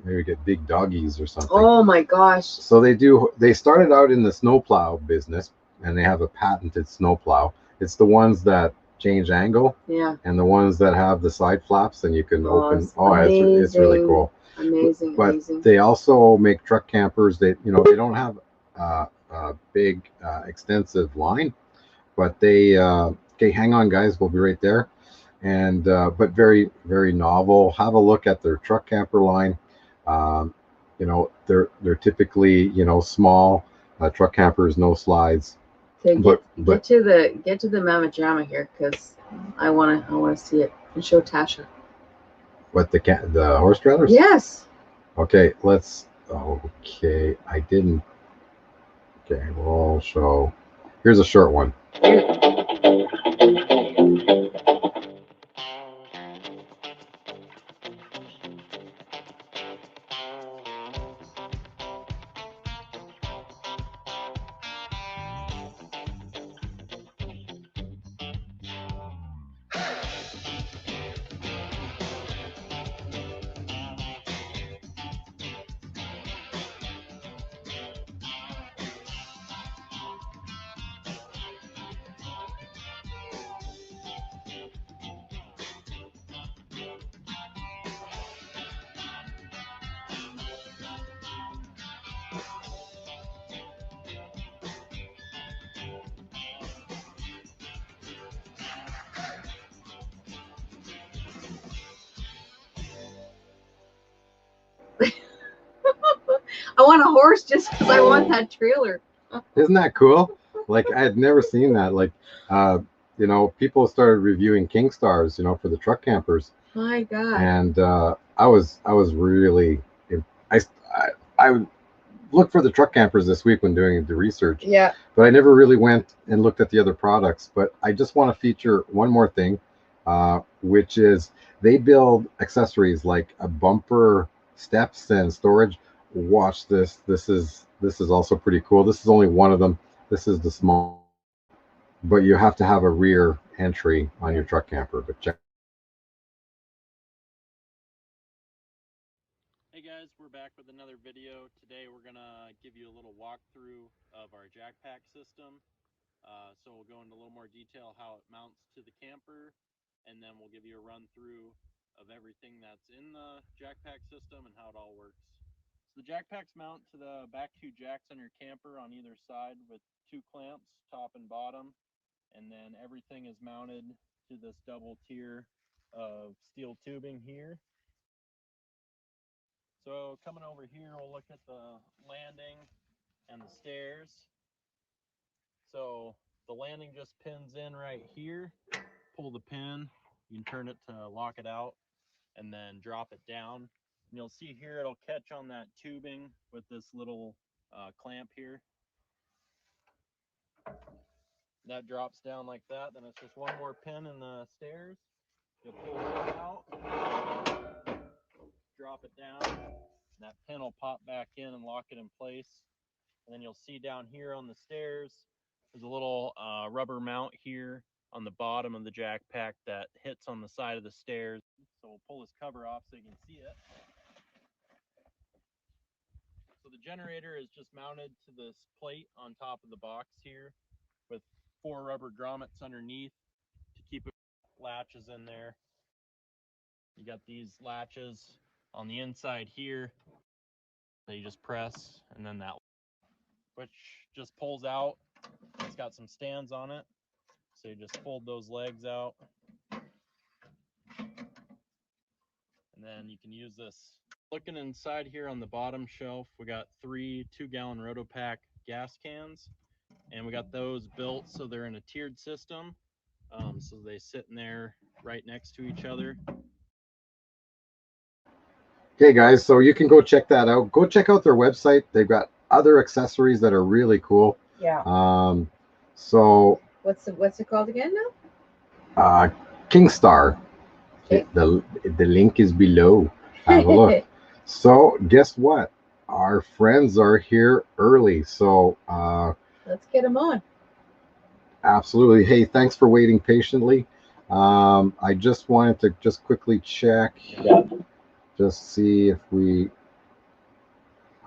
maybe get big doggies or something. Oh my gosh. So they started out in the snowplow business, and they have a patented snowplow. It's the ones that change angle. Yeah. And the ones that have the side flaps and you can open. It's really cool. Amazing. They also make truck campers. They don't have a big extensive line, but they okay, hang on guys, we'll be right there. And but very, very novel. Have a look at their truck camper line. They're typically small truck campers, no slides. Okay, get to the Mama Jamma here, because I wanna see it and show Tasha. What, the horse trailers? Yes. Okay, okay, I didn't. Okay, we'll show. Here's a short one. I want a horse just because I want that trailer. Isn't that cool? Like, I had never seen that. Like, people started reviewing King Stars, for the truck campers. My God. And I was really, I looked for the truck campers this week when doing the research. Yeah. But I never really went and looked at the other products. But I just want to feature one more thing, which is they build accessories like a bumper, steps, and storage. Watch this. This is also pretty cool. This is only one of them. This is the small, but you have to have a rear entry on your truck camper. But check. Hey guys, we're back with another video. Today we're gonna give you a little walkthrough of our jack pack system. So we'll go into a little more detail how it mounts to the camper, and then we'll give you a run through of everything that's in the jack pack system and how it all works. So the jack packs mount to the back 2 jacks on your camper on either side with 2 clamps, top and bottom, and then everything is mounted to this double tier of steel tubing here. So coming over here, we'll look at the landing and the stairs. So the landing just pins in right here. Pull the pin, you can turn it to lock it out, and then drop it down. And you'll see here it'll catch on that tubing with this little clamp here. That drops down like that. Then it's just one more pin in the stairs. You'll pull this out, drop it down, and that pin will pop back in and lock it in place. And then you'll see down here on the stairs, there's a little rubber mount here on the bottom of the jack pack that hits on the side of the stairs. So we'll pull this cover off so you can see it. So the generator is just mounted to this plate on top of the box here with 4 rubber grommets underneath to keep it latches in there. You got these latches on the inside here that you just press, and then that which just pulls out. It's got some stands on it, so you just fold those legs out, And then you can use this. Looking inside here on the bottom shelf, we got 3 2-gallon Rotopack gas cans, and we got those built so they're in a tiered system. So they sit in there right next to each other. Okay, guys, so you can go check that out. Go check out their website. They've got other accessories that are really cool. Yeah. So What's it called again now? Kingstar. Okay. The link is below. Have a look. So guess what? Our friends are here early. So Let's get them on. absolutely. Hey, thanks for waiting patiently. I just wanted to just quickly check. Yeah. Just see if we.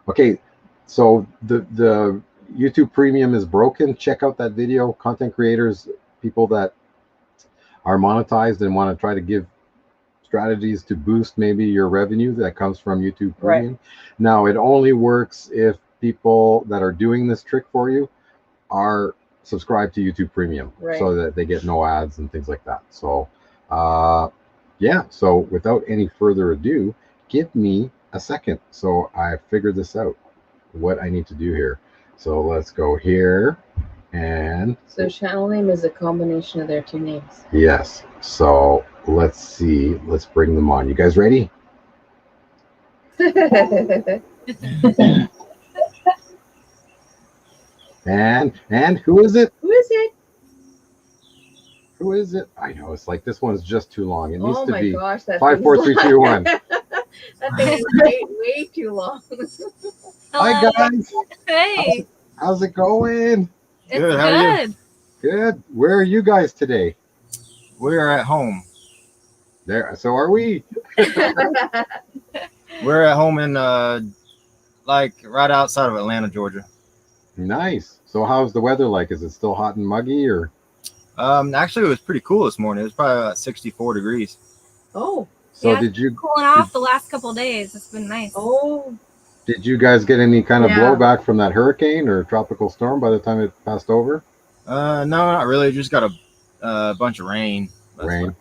Okay, so the YouTube Premium is broken. Check out that video. Content creators, people that are monetized and want to try to give strategies to boost maybe your revenue that comes from YouTube Premium. Right. Now, it only works if people that are doing this trick for you are subscribed to YouTube Premium, right, so that they get no ads and things like that. So, yeah, so without any further ado, give me a second. So I figured this out, what I need to do here. So let's go here. And so channel name is a combination of their two names. Yes. So let's see. Let's bring them on. You guys ready? and who is it? Who is it? Who is it? I know, it's like this one's just too long. It needs to be gosh, that 5, 4, 3, 2, 1. That thing is way too long. Hi guys. Hey. How's it going? It's good. How are you? Good. Where are you guys today? We're at home. There. So are we. We're at home in like right outside of Atlanta, Georgia. Nice. So how's the weather like? Is it still hot and muggy, or? Actually, it was pretty cool this morning. It was probably about 64 degrees. Oh. So yeah, did you cooling off the last couple of days? It's been nice. Oh. Did you guys get any kind of blowback from that hurricane or tropical storm by the time it passed over? No, not really. Just got a bunch of rain. Rain.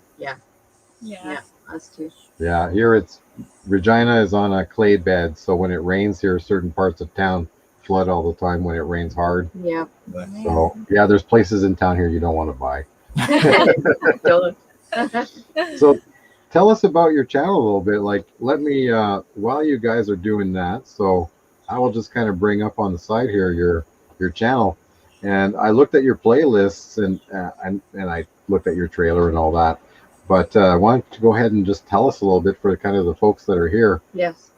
Yeah, us too. Yeah, here it's Regina is on a clay bed, so when it rains here, certain parts of town flood all the time when it rains hard. Yeah. So yeah, there's places in town here you don't want to buy. Don't. So tell us about your channel a little bit. Like, let me while you guys are doing that, so I will just kind of bring up on the side here your channel. And I looked at your playlists and I looked at your trailer and all that. But I wanted to go ahead and just tell us a little bit for kind of the folks that are here. Yes.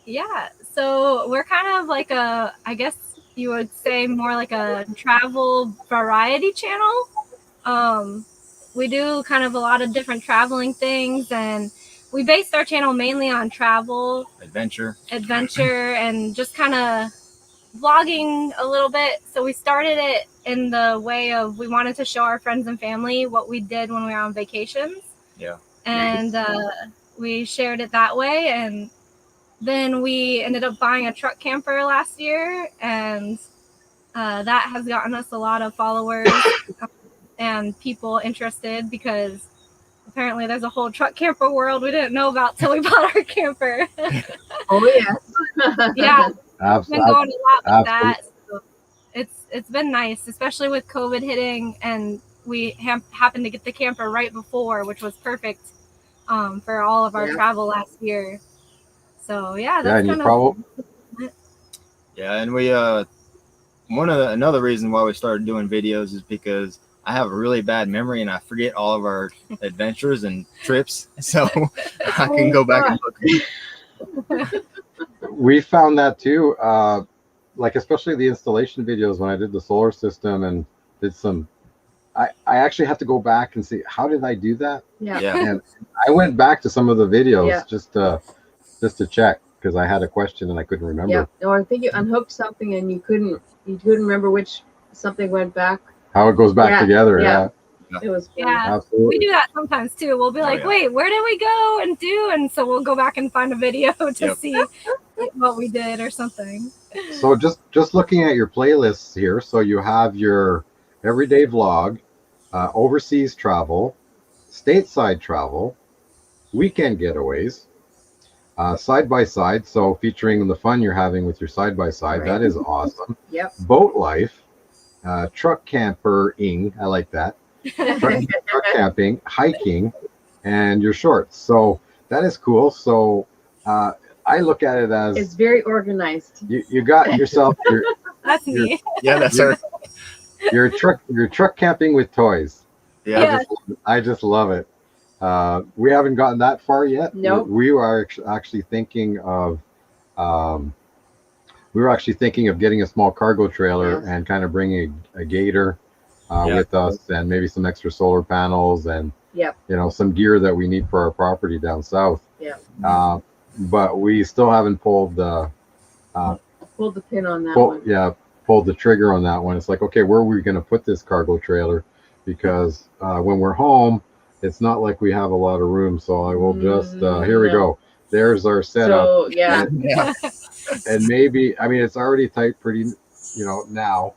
Yeah. So we're kind of like a, I guess you would say more like a travel variety channel. We do kind of a lot of different traveling things, and we based our channel mainly on travel, adventure, and just kind of vlogging a little bit. So we started it in the way of we wanted to show our friends and family what we did when we were on vacations. Yeah. And we shared it that way, and then we ended up buying a truck camper last year, and that has gotten us a lot of followers and people interested, because apparently there's a whole truck camper world we didn't know about till we bought our camper. Oh yeah. Yeah. Absolutely. Been going a lot with that. So it's been nice, especially with COVID hitting, and we happened to get the camper right before, which was perfect for all of our travel last year. So yeah, that's kind of. Yeah, and we another reason why we started doing videos is because I have a really bad memory and I forget all of our adventures and trips, so I can go back and look. We found that too, like especially the installation videos when I did the solar system and did some. I actually have to go back and see, how did I do that? Yeah. And I went back to some of the videos just to check, because I had a question and I couldn't remember. Yeah. Or I think you unhooked something and you couldn't remember which something went back. How it goes back together. Yeah. It was fun. Yeah. Absolutely. We do that sometimes too. We'll be like, wait, where did we go and do? And so we'll go back and find a video to see what we did or something. So just looking at your playlists here, so you have your everyday vlog, overseas travel, stateside travel, weekend getaways, side by side, so featuring the fun you're having with your side by side. That is awesome. Yep. Boat life, truck campering. I like that. Truck camping, hiking, and your shorts. So that is cool. So I look at it as It's very organized. you got yourself your That's me. Yeah, that's her. your truck camping with toys. Yeah. I just love it. We haven't gotten that far yet. Nope. We are actually thinking of getting a small cargo trailer Yes. and kind of bringing a gator with us, and maybe some extra solar panels and Yep. some gear that we need for our property down south. Yeah. But we still haven't pulled the Pulled the pin on that one. pulled the trigger on that one. It's like, okay, where are we going to put this cargo trailer? Because when we're home, it's not like we have a lot of room. So I will just here we go. There's our setup. So yeah. And maybe, I mean, it's already tight pretty now.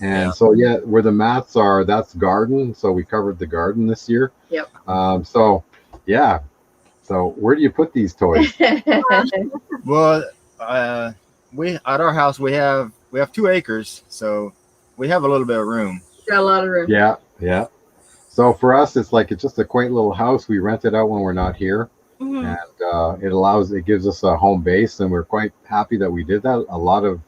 And so where the mats are, that's garden. So we covered the garden this year. Yep. So where do you put these toys? Well, we at our house we have 2 acres, so we have a little bit of room. Got a lot of room. Yeah. So for us, it's just a quaint little house. We rent it out when we're not here, Mhm. and it gives us a home base, and we're quite happy that we did that. A lot of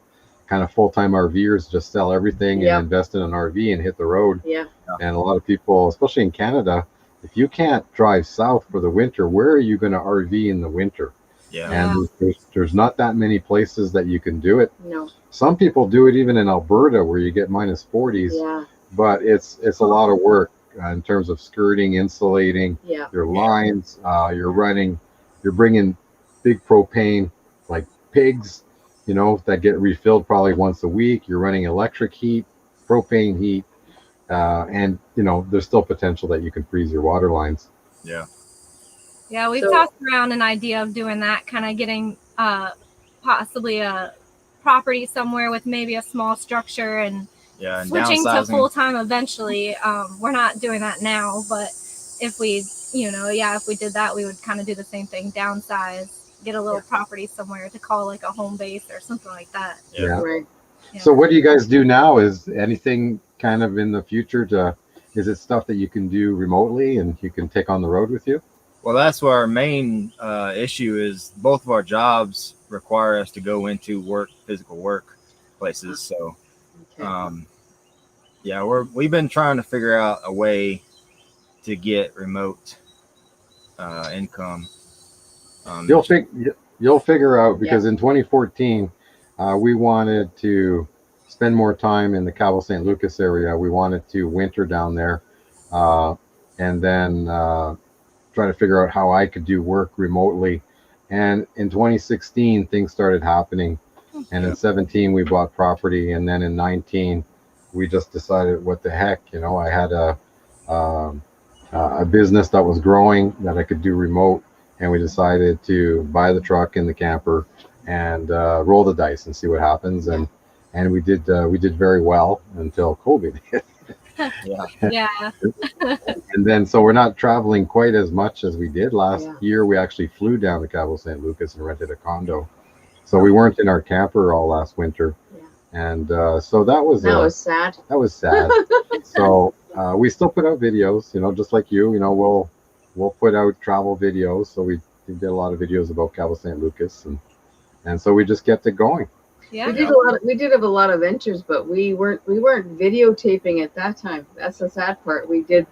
kind of full-time RVers just sell everything and invest in an RV and hit the road. Yeah. And a lot of people, especially in Canada, if you can't drive south for the winter, where are you going to RV in the winter? Yeah. And there's not that many places that you can do it. No. Some people do it even in Alberta, where you get minus 40s. Yeah. But it's a lot of work in terms of skirting, insulating your lines. You're bringing big propane like pigs, that get refilled probably once a week. You're running electric heat, propane heat, and there's still potential that you can freeze your water lines. Yeah. Yeah, we've tossed around an idea of doing that, kind of getting possibly a property somewhere with maybe a small structure and switching to full-time eventually. We're not doing that now, but if we, if we did that, we would kind of do the same thing, downsize, get a little property somewhere to call like a home base or something like that. Yeah. Right. Yeah. So what do you guys do now? Is anything kind of in the future is it stuff that you can do remotely and you can take on the road with you? Well, that's where our main issue is. Both of our jobs require us to go into physical work places. So, we've been trying to figure out a way to get remote income. You'll figure out, because in 2014, we wanted to spend more time in the Cabo St. Lucas area. We wanted to winter down there, and then try to figure out how I could do work remotely. And in 2016, things started happening. And in 17, we bought property. And then in 19, we just decided, what the heck, I had a business that was growing that I could do remote. And we decided to buy the truck and the camper and roll the dice and see what happens. And we did very well until COVID hit. Yeah. And then, so we're not traveling quite as much as we did last year. We actually flew down to Cabo St. Lucas and rented a condo. So we weren't in our camper all last winter. And so that was sad. That was sad. So we still put out videos, just like you, we'll put out travel videos. So we did a lot of videos about Cabo St. Lucas, and so we just kept it going. Yeah. We did have a lot of ventures, but we weren't videotaping at that time. That's the sad part. We did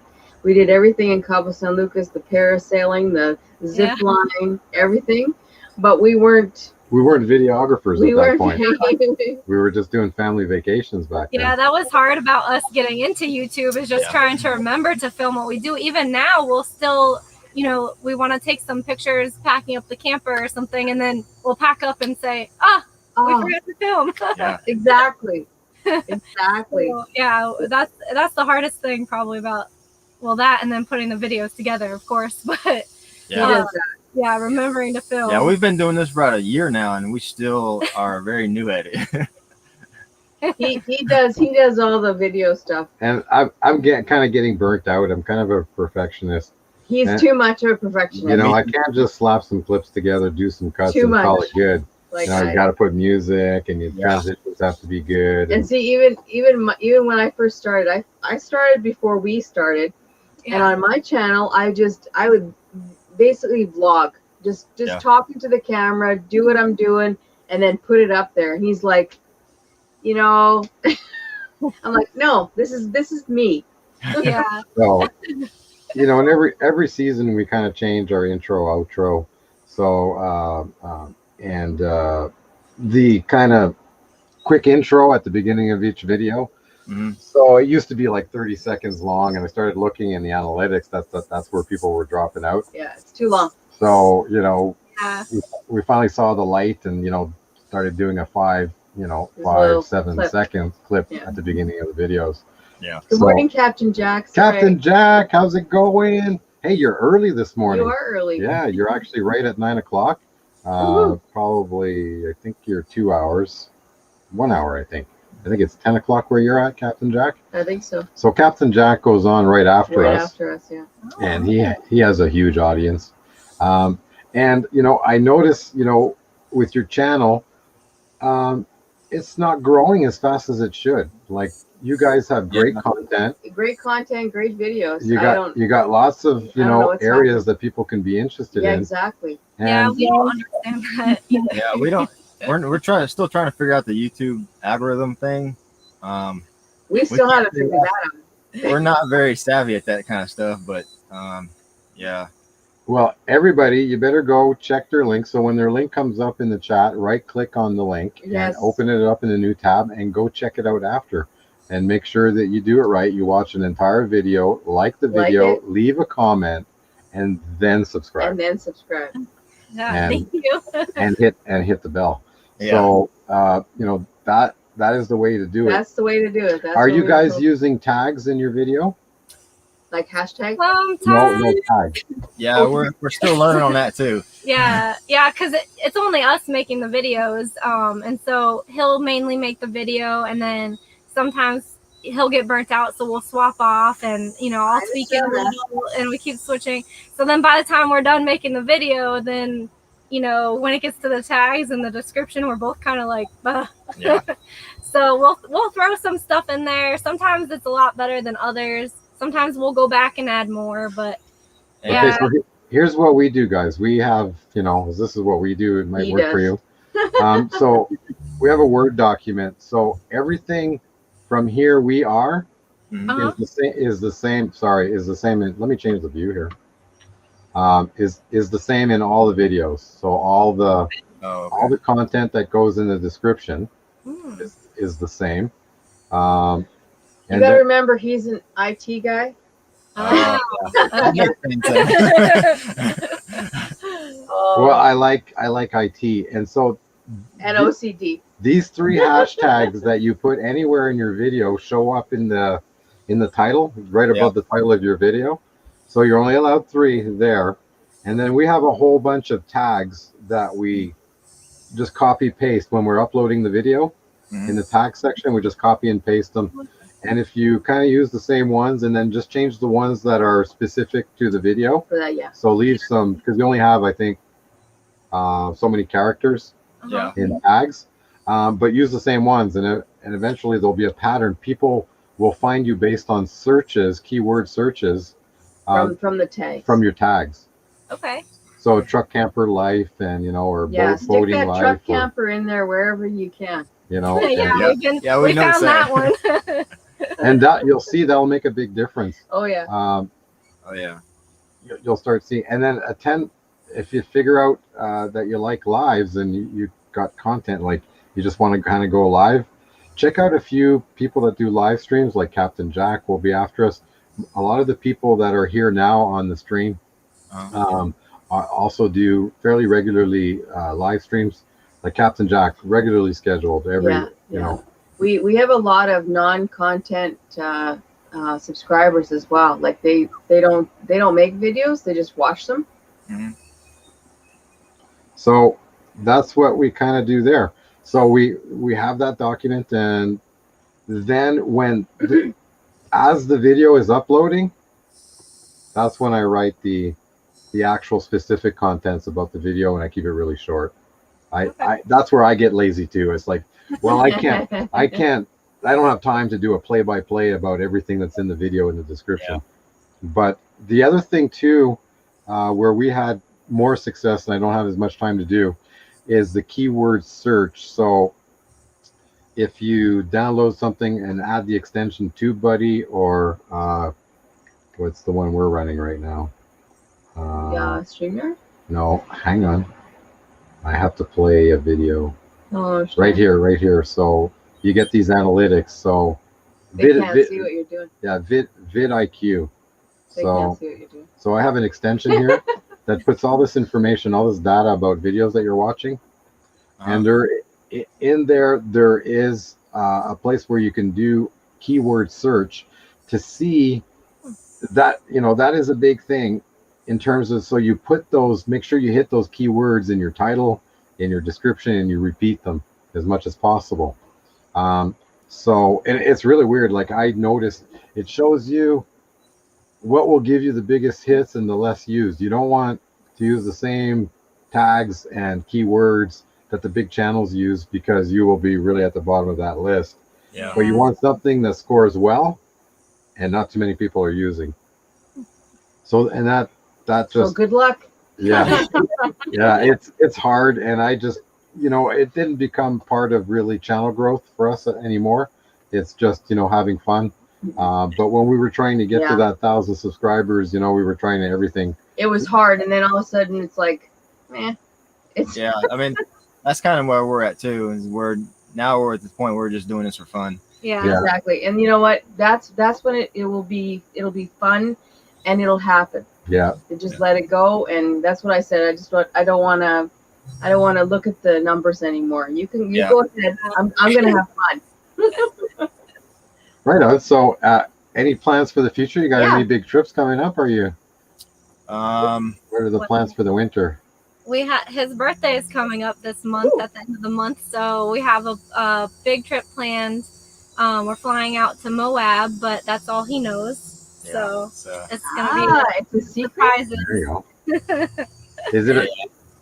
everything in Cabo San Lucas, the parasailing, the zip line, everything, but we weren't videographers at that point. We were just doing family vacations back then. Yeah, that was hard about us getting into YouTube, is just trying to remember to film what we do. Even now, we'll still, we want to take some pictures packing up the camper or something, and then we'll pack up and say, we forgot to film. Exactly. Exactly. So, that's the hardest thing probably about, that and then putting the videos together, of course. But remembering to film. Yeah, we've been doing this for about a year now, and we still are very new at it. he does all the video stuff. And I'm kind of getting burnt out. I'm kind of a perfectionist. He's And, too much of a perfectionist. you know, I can't just slap some clips together, do some cuts, Too and call much. it good. Like You know, you got to put music, and your transitions have to be good. And see, even when I first started, I started before we started, and on my channel, I would basically vlog, just talking to the camera, do what I'm doing, and then put it up there. He's like, you know, I'm like, no, this is me. Yeah. So, you know, and every season we kind of change our intro, outro. So, the kind of quick intro at the beginning of each video. So it used to be like 30 seconds long, and I started looking in the analytics. That's where people were dropping out. Yeah, it's too long. So, you know, Yeah. we finally saw the light, and, you know, started doing a 7 second clip at the beginning of the videos. Yeah. Good morning, Captain Jack. Captain Jack, how's it going? Hey, you're early this morning. You are early. Yeah, you're actually right at 9 o'clock. Probably, I think you're 2 hours, 1 hour, I think. I think it's 10 o'clock where you're at, Captain Jack. I think so. So Captain Jack goes on right after us. Right after us, yeah. And he has a huge audience. And, you know, I notice, you know, with your channel, it's not growing as fast as it should. Like, you guys have great content. Great content, great videos. You got lots of, you know, areas that people can be interested in. Yeah, exactly. And Yeah, we don't understand that either. Yeah, we don't. We're still trying to figure out the YouTube algorithm thing. We still have to figure that out. We're not very savvy at that kind of stuff, but yeah. Well, everybody, you better go check their link. So when their link comes up in the chat, right click on the link and open it up in a new tab and go check it out after. And make sure that you do it right. You watch an entire video, like the video, leave a comment, and then subscribe. Yeah, thank you. and hit the bell. Yeah. So you know, that is the way to do it. That's the way to do it. Are you guys using tags in your video? Like hashtag? No tags. Yeah, we're still learning on that too. Yeah, because it's only us making the videos, and so he'll mainly make the video, and then sometimes he'll get burnt out, so we'll swap off, and, you know, I'll tweak it a little, and we keep switching. So then by the time we're done making the video, then, you know, when it gets to the tags and the description, we're both kind of like, bah. Yeah. So we'll throw some stuff in there. Sometimes it's a lot better than others. Sometimes we'll go back and add more, but yeah. Okay, so here's what we do, guys. We have, you know, this is what we do. It might work for you. So we have a Word document. So everything from here we are is the same. Sorry, is the same. Let me change the view here. Is the same in all the videos. So all the content that goes in the description is the same. You gotta remember, he's an IT guy. Well, I like IT, and so OCD. These 3 hashtags that you put anywhere in your video show up in the title, right above the title of your video. So you're only allowed 3 there, and then we have a whole bunch of tags that we just copy paste when we're uploading the video. In the tag section, we just copy and paste them. And if you kind of use the same ones, and then just change the ones that are specific to the video. For that, yeah. So leave some, because you only have, I think, so many characters in tags. But use the same ones, and eventually there'll be a pattern. People will find you based on searches, keyword searches. From the tags. From your tags. Okay. So truck camper life, and, you know, or boating stick that life. Truck camper in there wherever you can. You know. We found that one. And you'll see that'll make a big difference. Oh yeah. You'll start seeing, and then if you figure out that you like lives and you got content, like you just want to kind of go live, check out a few people that do live streams, like Captain Jack will be after us. A lot of the people that are here now on the stream also do fairly regularly live streams, like Captain Jack, regularly scheduled every, you know. We have a lot of non-content subscribers as well. Like they don't make videos, they just watch them. So that's what we kind of do there. So we have that document, and then when as the video is uploading, that's when I write the actual specific contents about the video, and I keep it really short. I that's where I get lazy too. It's like, well, I don't have time to do a play-by-play about everything that's in the video in the description. Yeah. But the other thing too, where we had more success, and I don't have as much time to do, is the keyword search. So if you download something and add the extension TubeBuddy, or what's the one we're running right now? Streamer? No, hang on. I have to play a video. Oh, sure. Right here. So you get these analytics. So they can't see what you're doing. Yeah, vidIQ. They can't see what you're doing. So I have an extension here that puts all this information, all this data about videos that you're watching, and there is a place where you can do keyword search to see that, that is a big thing in terms of, so you put those, make sure you hit those keywords in your title, in your description, and you repeat them as much as possible. So, and it's really weird. Like, I noticed it shows you what will give you the biggest hits and the less used. You don't want to use the same tags and keywords that the big channels use, because you will be really at the bottom of that list. Yeah. But you want something that scores well and not too many people are using. So, and that just, so good luck. Yeah. Yeah, it's hard, and I just, it didn't become part of really channel growth for us anymore. It's just, having fun. But when we were trying to get to that 1,000 subscribers, we were trying to everything. It was hard, and then all of a sudden it's like, yeah, I mean, that's kind of where we're at too. Is we're at the point where we're just doing this for fun. Yeah, exactly. And you know what? That's when it'll be fun, and it'll happen. Yeah. You just let it go, and that's what I said. I don't want to look at the numbers anymore. You go ahead. I'm gonna have fun. Right on. So, any plans for the future? You got any big trips coming up? Are you? What are the plans for the winter? His birthday is coming up this month. At the end of the month, so we have a big trip planned. We're flying out to Moab, but that's all he knows. So it's gonna be it's a surprise. There you go.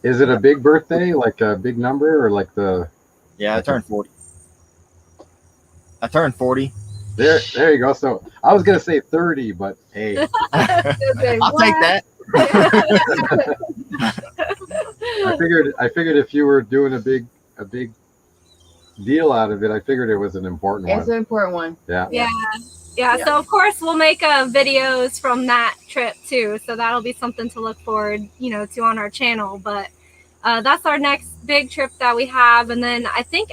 Is it a big birthday, like a big number, or like the? Yeah, I turned 40. There you go. So I was gonna say 30, but hey, I'll take that. I figured if you were doing a big deal out of it, I figured it was an important one. It's an important one. Yeah. So of course we'll make videos from that trip too. So that'll be something to look forward, to on our channel. But that's our next big trip that we have, and then I think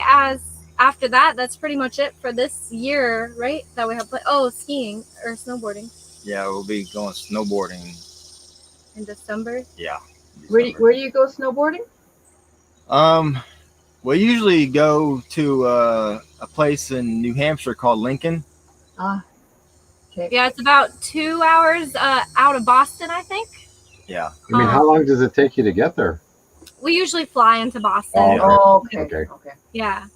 after that, that's pretty much it for this year, right? That we have skiing or snowboarding. Yeah, we'll be going snowboarding in December. Yeah. Where do you go snowboarding? We usually go to a place in New Hampshire called Lincoln. Okay. Yeah, it's about 2 hours out of Boston, I think. Yeah. I mean, how long does it take you to get there? We usually fly into Boston. Oh, okay. Yeah,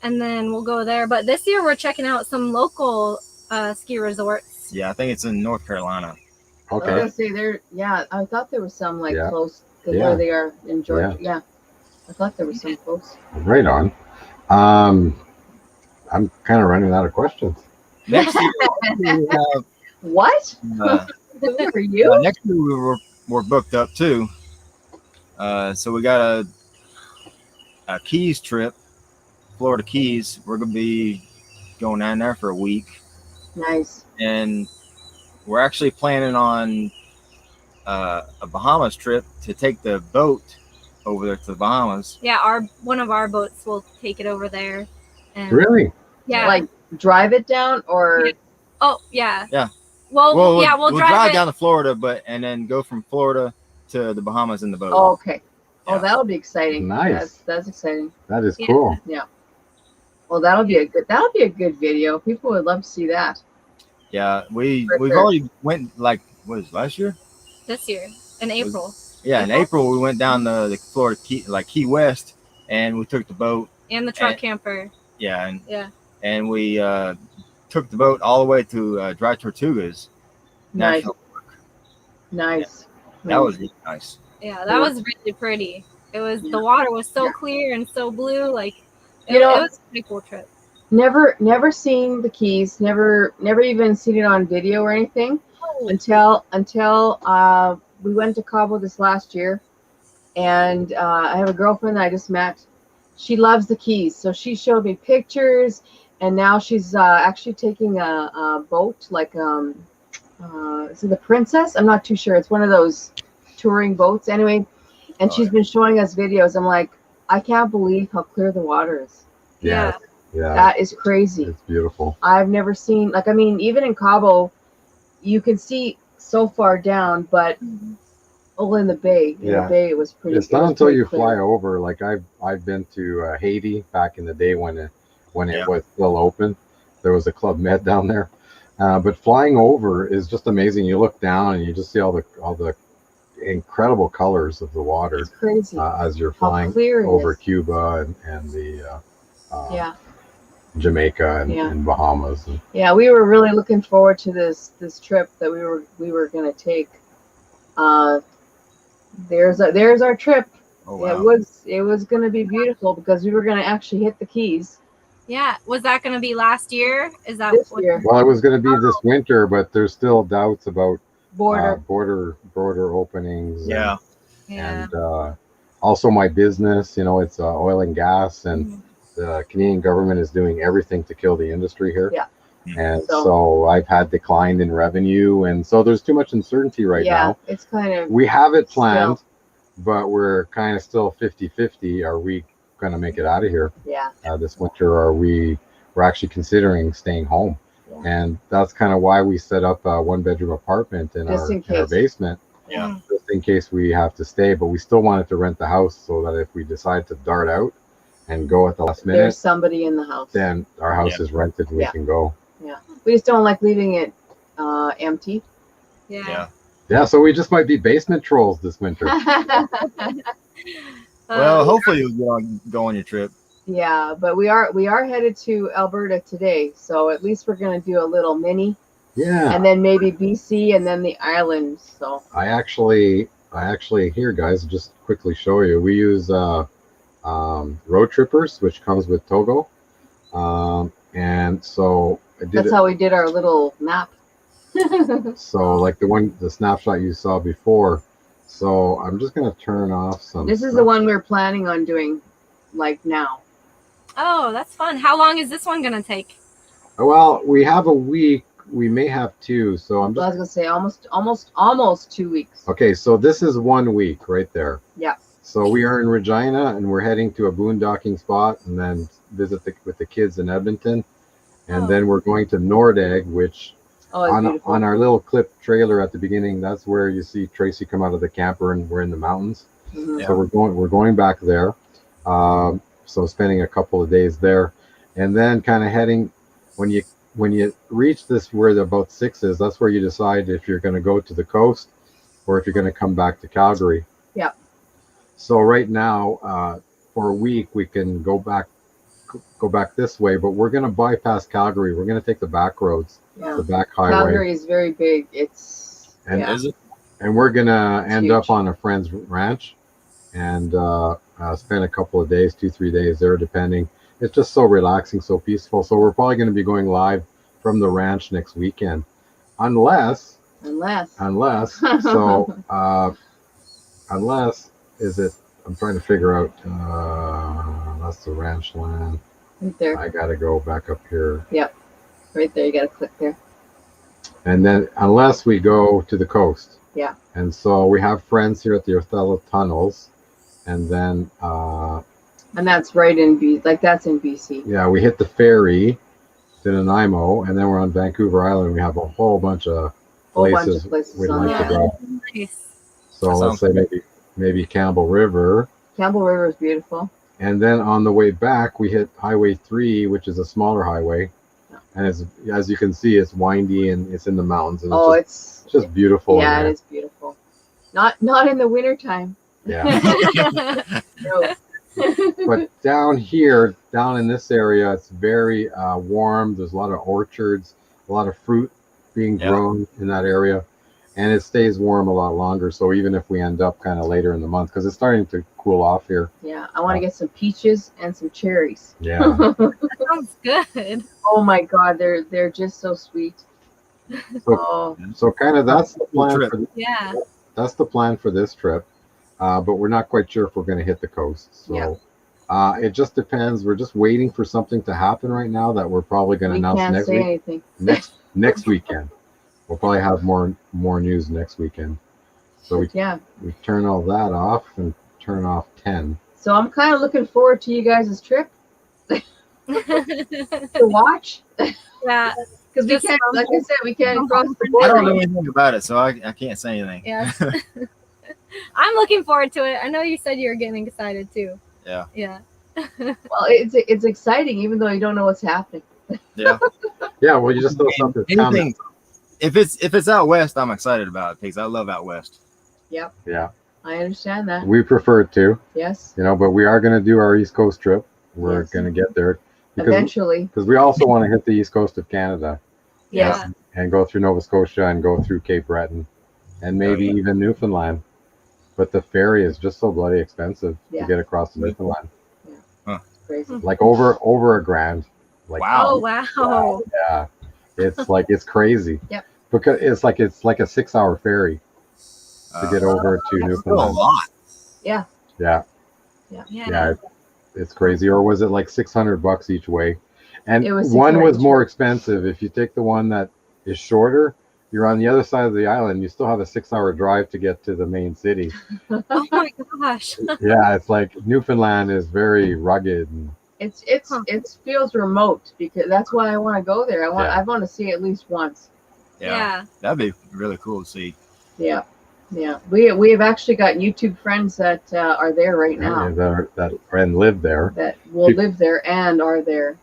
and then we'll go there. But this year we're checking out some local ski resorts. Yeah, I think it's in North Carolina. Okay. I was gonna say I thought there was some close to where they are in Georgia. Yeah. I thought there was some close. Right on. I'm kind of running out of questions. Next year, we have, what? For you? Next year we're booked up too. So we got a Keys trip, Florida Keys. We're gonna be going down there for a week. Nice. And we're actually planning on a Bahamas trip to take the boat over there to the Bahamas. Yeah, one of our boats will take it over there. And really? Yeah. Like drive it down or? Oh yeah. Yeah. Well, we'll drive down to Florida, and then go from Florida to the Bahamas in the boat. Oh, okay. Oh, that'll be exciting. Nice. That's exciting. That is cool. Yeah. Well, that'll be a good video. People would love to see that. Yeah, we've already went last year? This year in April. Yeah, in April we went down to the Florida Key West, and we took the boat and the truck camper. Yeah, and we took the boat all the way to Dry Tortugas National Park. Nice. That was really nice. Yeah, that was really pretty. It was the water was so clear and so blue. Like it, You know, it was a pretty cool trip. Never seen the Keys. Never even seen it on video or anything until we went to Cabo this last year, and I have a girlfriend that I just met. She loves the Keys, so she showed me pictures, and now she's actually taking a boat, like is it the Princess? I'm not too sure. It's one of those touring boats, anyway. And she's been showing us videos. I'm like, I can't believe how clear the water is. Yeah. Yeah. That is crazy. It's beautiful. I've never seen, like, I mean, even in Cabo, you can see so far down, but all in the bay, the bay, it was pretty. It's not until you fly over. Like I've been to Haiti back in the day when it was still open. There was a Club Med down there, but flying over is just amazing. You look down and you just see all the incredible colors of the water. It's crazy as you're flying over Cuba and the Jamaica and Bahamas. Yeah, we were really looking forward to this trip that we were gonna take. There's our trip. Oh, wow. It was gonna be beautiful because we were gonna actually hit the Keys. Yeah, was that gonna be last year? Is that this year? Well, it was gonna be this winter, but there's still doubts about border openings. Yeah. And also my business, it's oil and gas, and the Canadian government is doing everything to kill the industry here. Yeah. And so I've had decline in revenue, and so there's too much uncertainty right now. Yeah, it's kind of. We have it planned, but we're kind of still 50-50. Are we going to make it out of here? Yeah. This winter, or we're actually considering staying home, and that's kind of why we set up a 1-bedroom apartment in our basement. Yeah. Just in case we have to stay, but we still wanted to rent the house so that if we decide to dart out and go at the last minute, there's somebody in the house. Then our house is rented and we can go. Yeah. We just don't like leaving it empty. Yeah. Yeah, so we just might be basement trolls this winter. Well, hopefully you'll go on your trip. Yeah, but we are headed to Alberta today, so at least we're gonna do a little mini. Yeah. And then maybe BC and then the islands. So I actually here, guys, just quickly show you. We use Road Trippers, which comes with Togo, and so that's how we did our little map. So like the snapshot you saw before. So I'm just gonna turn off some. This is the one we're planning on doing, like now. Oh, that's fun. How long is this one gonna take? Well, we have a week. We may have 2. So I'm just. I was gonna say almost 2 weeks. Okay, so this is 1 week right there. Yeah. So we are in Regina, and we're heading to a boondocking spot, and then visit with the kids in Edmonton, and then we're going to Nordegg, which on our little clip trailer at the beginning, that's where you see Tracey come out of the camper, and we're in the mountains. Mm-hmm. So we're going back there. So spending a couple of days there, and then kind of heading when you reach this where the about 6 is. That's where you decide if you're going to go to the coast or if you're going to come back to Calgary. Yeah. So right now, for a week, we can go back this way, but we're going to bypass Calgary. We're going to take the back roads, the back highway. Calgary is very big. Is it? And we're going to end up on a friend's ranch and spend a couple of days, 2-3 days there, depending. It's just so relaxing, so peaceful. So we're probably going to be going live from the ranch next weekend, unless is it? I'm trying to figure out. That's the ranch land. Right there. I got to go back up here. Yep, right there. You got to click there. And then, unless we go to the coast. Yeah. And so we have friends here at the Othello Tunnels, and then. And that's right in that's in BC. Yeah, we hit the ferry to Nanaimo, and then we're on Vancouver Island. We have a whole bunch of places we'd like to go. Nice. So let's say maybe Campbell River. Campbell River is beautiful. And then on the way back, we hit Highway 3, which is a smaller highway. And as you can see, it's windy and it's in the mountains. And it's just beautiful. Yeah, it is beautiful. Not in the wintertime. Yeah. No. But down in this area, it's very warm. There's a lot of orchards, a lot of fruit being grown in that area. and it stays warm a lot longer. So even if we end up kind of later in the month, because it's starting to cool off here. Yeah, I want to get some peaches and some cherries. Yeah. That sounds good. Oh my God, they're just so sweet. So, so kind of that's the plan. Trip. For, Yeah. that's the plan for this trip, but we're not quite sure if we're going to hit the coast. So it just depends. We're just waiting for something to happen right now that we're probably going to announce can't next say week. anything. Next weekend. We'll probably have more news next weekend. So we turn all that off and turn off 10. So I'm kind of looking forward to you guys' trip to watch. Yeah. Because we can't, like I said, we can't cross the I don't know border. anything about it, so I can't say anything. Yeah. I'm looking forward to it. I know you said you were getting excited too. Yeah. Yeah. Well, it's exciting, even though you don't know what's happening. Yeah. Yeah, well, you just know something's coming. If it's out west, I'm excited about it because I love out west. Yep. Yeah. I understand that. We prefer it to. Yes. You know, but we are going to do our East Coast trip. We're Yes. going to get there. Eventually. Because we also want to hit the East Coast of Canada. Yes. And go through Nova Scotia and go through Cape Breton and maybe even Newfoundland. But the ferry is just so bloody expensive to get across to Newfoundland. Yeah. Huh. It's crazy. Like over $1,000. Like, Wow. Oh wow. Yeah. It's like it's crazy. Yep. Because it's like a 6-hour ferry to get over to Still a Newfoundland. lot. Yeah. Yeah. Yeah. Yeah. It's crazy. Or was it like $600 each way? And It was one was $600 more expensive. If you take the one that is shorter, you're on the other side of the island. You still have a 6-hour drive to get to the main city. Oh my gosh. Yeah, it's like Newfoundland is very rugged. And It feels remote because that's why I want to go there. I want to see it at least once. Yeah. That'd be really cool to see. Yeah. Yeah. We have actually got YouTube friends that are there right now. that and live there. That will live there and are there.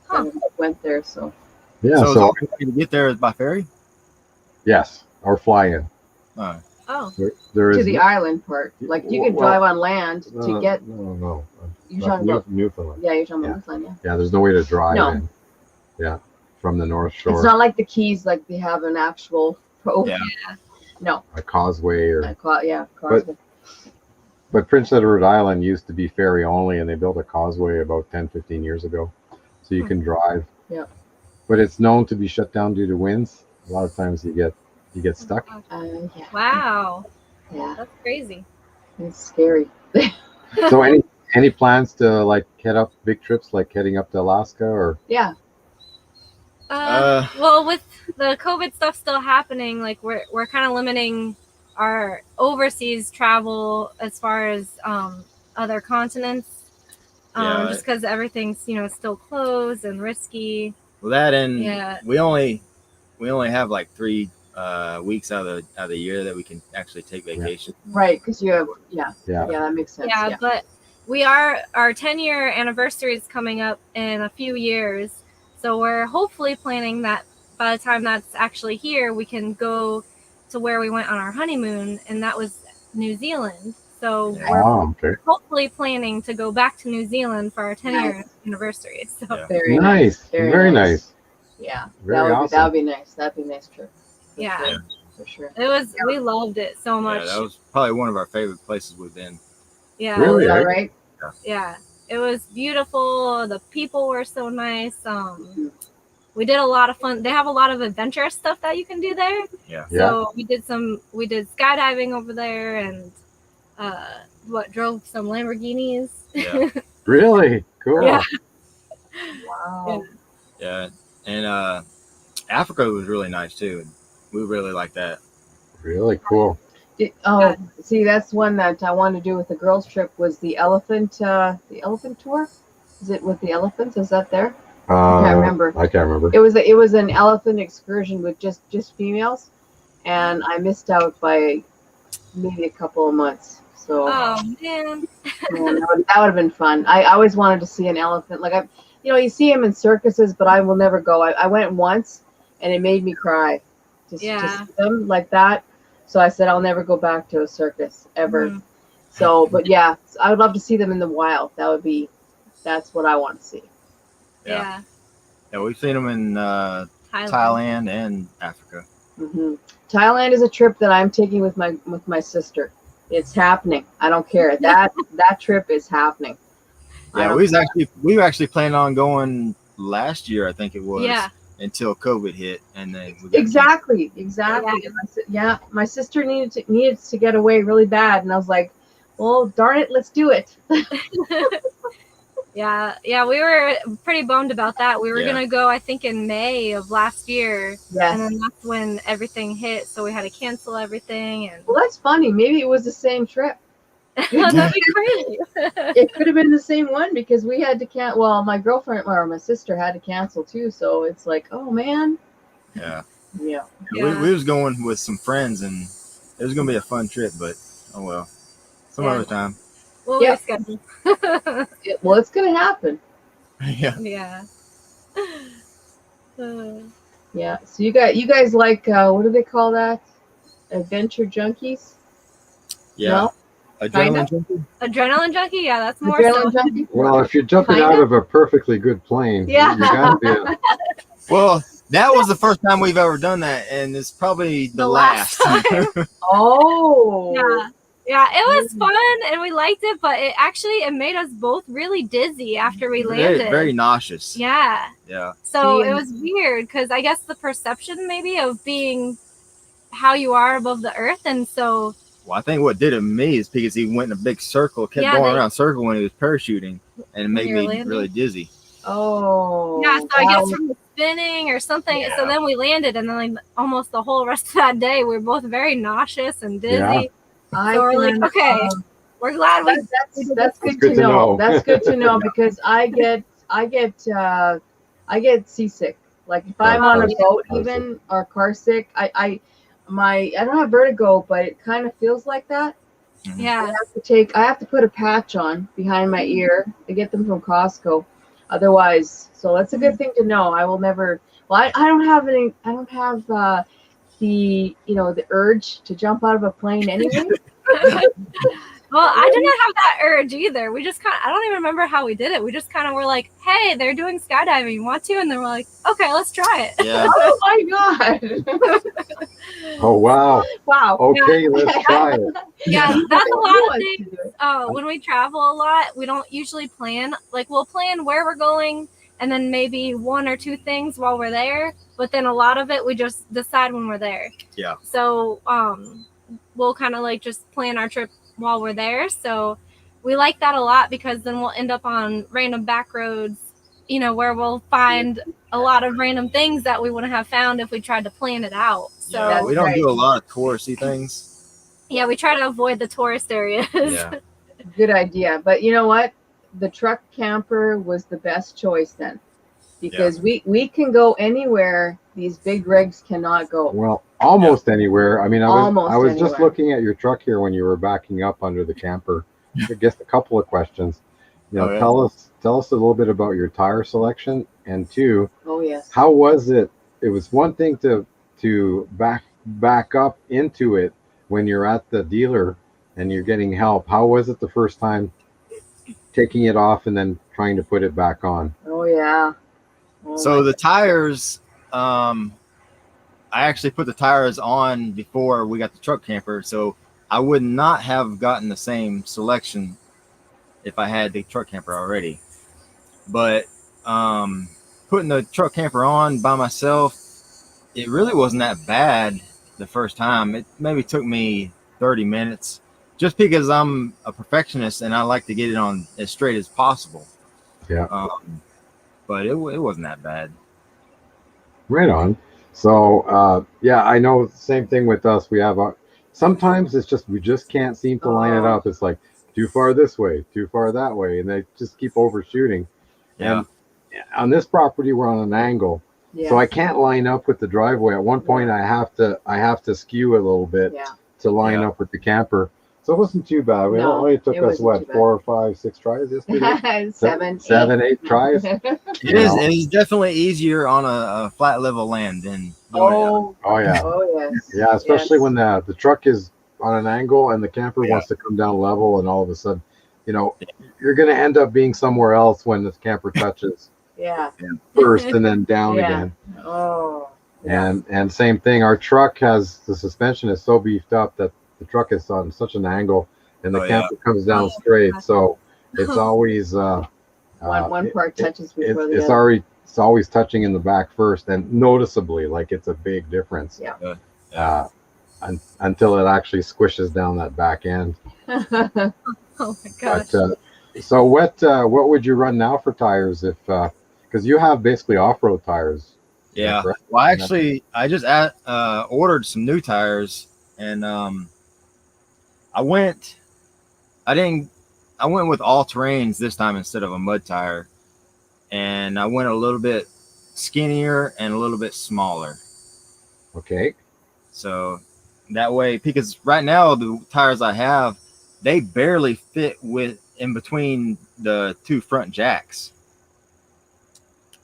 Huh. That went there. So Yeah. So, So, the only way to get there is by ferry. yes, or fly in. Oh. There is to the island part, like you can drive on land to get. No. You're talking about Newfoundland. Yeah, you're talking about Newfoundland. Yeah. Yeah, there's no way to drive No. in. Yeah, from the North Shore. It's not like the Keys, like they have an actual. Yeah. No. A causeway or. Causeway. But Prince Edward Island used to be ferry only, and they built a causeway about 10-15 years ago, so you can drive. Yeah. But it's known to be shut down due to winds. A lot of times you get stuck. Yeah. Wow. Yeah. That's crazy. It's scary. So any plans to like head up big trips, like heading up to Alaska or? Yeah. Well, with the COVID stuff still happening, like we're kind of limiting our overseas travel as far as other continents, just because everything's still closed and risky. Well, that and we only have like 3 weeks out of the year that we can actually take vacation. Right, because you have that makes sense. Yeah, but our 10-year anniversary is coming up in a few years, so we're hopefully planning that by the time that's actually here, we can go to where we went on our honeymoon, and that was New Zealand. So we're hopefully planning to go back to New Zealand for our 10-year anniversary. So Very nice. Very nice. Yeah, Very awesome. that would be nice. That'd be a nice trip. Yeah. For sure. It was. We loved it so much. Yeah, that was probably one of our favorite places we've been. Yeah. Really? Is that right? Yeah. It was beautiful. The people were so nice. We did a lot of fun. They have a lot of adventurous stuff that you can do there. Yeah. So we did skydiving over there and drove some Lamborghinis. Yeah. Really cool. Yeah. Wow. Yeah. And Africa was really nice too. We really liked that. Really cool. See, that's one that I wanted to do with the girls' trip was the elephant tour. Is it with the elephants? Is that there? I can't remember. I can't remember. It was an elephant excursion with just females, and I missed out by maybe a couple of months. So Oh man. that would have been fun. I always wanted to see an elephant. Like you see them in circuses, but I will never go. I went once, and it made me cry. To see them like that. So I said I'll never go back to a circus ever. Mhm. So, but yeah, I would love to see them in the wild. That's what I want to see. Yeah. Yeah, we've seen them in Thailand and Africa. Thailand is a trip that I'm taking with my sister. It's happening. I don't care. That trip is happening. Yeah, we were actually planning on going last year, I think it was. Yeah. Until COVID hit, and then we got Exactly. Yeah, my sister needed to get away really bad, and I was like, well, darn it, let's do it. Yeah, we were pretty bummed about that. We were gonna go, I think, in May of last year, and then that's when everything hit, so we had to cancel everything. And well, that's funny. Maybe it was the same trip. That'd be crazy. It could have been the same one because we had to cancel. Well, my girlfriend or my sister had to cancel too, so it's like, oh man. Yeah. We was going with some friends, and it was gonna be a fun trip, but oh well, some other time. We'll reschedule. Well, it's gonna happen. Yeah. Yeah. So you guys like what do they call that? Adventure junkies? Yeah. No? Adrenaline junkie? Adrenaline junkie? Yeah, that's more Adrenaline so. junkie? Well, if you're jumping out of a perfectly good plane, Yeah. you gotta be Well, that was the first time we've ever done that, and it's probably the last. Oh. Yeah, it was fun and we liked it, but it made us both really dizzy after we landed. Very nauseous. Yeah. Yeah. So it was weird because I guess the perception maybe of being how you are above the earth, and so. Well, I think what did it to me is because he went in a big circle, kept going around circle when he was parachuting, and it made me really dizzy. Oh. Yeah, so I guess from the spinning or something. Yeah. So then we landed, and then like almost the whole rest of that day, we were both very nauseous and dizzy. Yeah. So we're like, okay, we're glad that's good to know. That's good to know because I get seasick. Like if I'm on a boat even or car sick, I don't have vertigo, but it kind of feels like that. Yeah. I have to put a patch on behind my ear. I get them from Costco. Otherwise, so that's a good thing to know. I will never. Well, I don't have the urge to jump out of a plane anyway. Well, I did not have that urge either. We just I don't even remember how we did it. We just kind of were like, hey, they're doing skydiving. You want to? And then we're like, okay, let's try it. Yeah. Oh my God. Oh, wow. Wow. Okay, let's try it. Yeah, that's a lot of things. When we travel a lot, we don't usually plan. Like, we'll plan where we're going and then maybe one or two things while we're there. But then a lot of it, we just decide when we're there. Yeah. So we'll kind of like just plan our trip while we're there. So we like that a lot because then we'll end up on random back roads, where we'll find a lot of random things that we wouldn't have found if we tried to plan it out. So yeah, we don't do a lot of touristy things. Yeah, we try to avoid the tourist areas. Yeah. Good idea. But you know what? The truck camper was the best choice then. Because we can go anywhere these big rigs cannot go. Well, almost anywhere. I mean, I was just anywhere. looking at your truck here when you were backing up under the camper. I guess a couple of questions. Tell us a little bit about your tire selection, and two, how was it? It was one thing to back up into it when you're at the dealer and you're getting help. How was it the first time taking it off and then trying to put it back on? Oh yeah. So the tires, I actually put the tires on before we got the truck camper, so I would not have gotten the same selection if I had the truck camper already. But putting the truck camper on by myself, it really wasn't that bad the first time. It maybe took me 30 minutes just because I'm a perfectionist and I like to get it on as straight as possible. Yeah. But it wasn't that bad. Right on. So I know the same thing with us. We have sometimes it's just we just can't seem to line it up. It's like too far this way, too far that way, and they just keep overshooting. Yeah. And on this property, we're on an angle, so I can't line up with the driveway. At one point, I have to skew a little bit to line up with the camper. So it wasn't too bad. It only took us 4, 5, 6 tries yesterday. 7, 8 tries. It's definitely easier on a flat level land than Oh yeah, especially when the truck is on an angle and the camper wants to come down level, and all of a sudden, you're going to end up being somewhere else when the camper touches. Yeah. First and then down again. Oh, And same thing, our truck has, the suspension is so beefed up that the truck is on such an angle, and the camper comes down straight, so it's always one part touches before the it's other. it's always touching in the back first, and noticeably, like it's a big difference. Until it actually squishes down that back end. Oh my gosh. But so what would you run now for tires, if because you have basically off-road tires? Yeah. Well, actually, I just ordered some new tires, and I went with all terrains this time instead of a mud tire, and I went a little bit skinnier and a little bit smaller. Okay. So that way, because right now the tires I have, they barely fit in between the two front jacks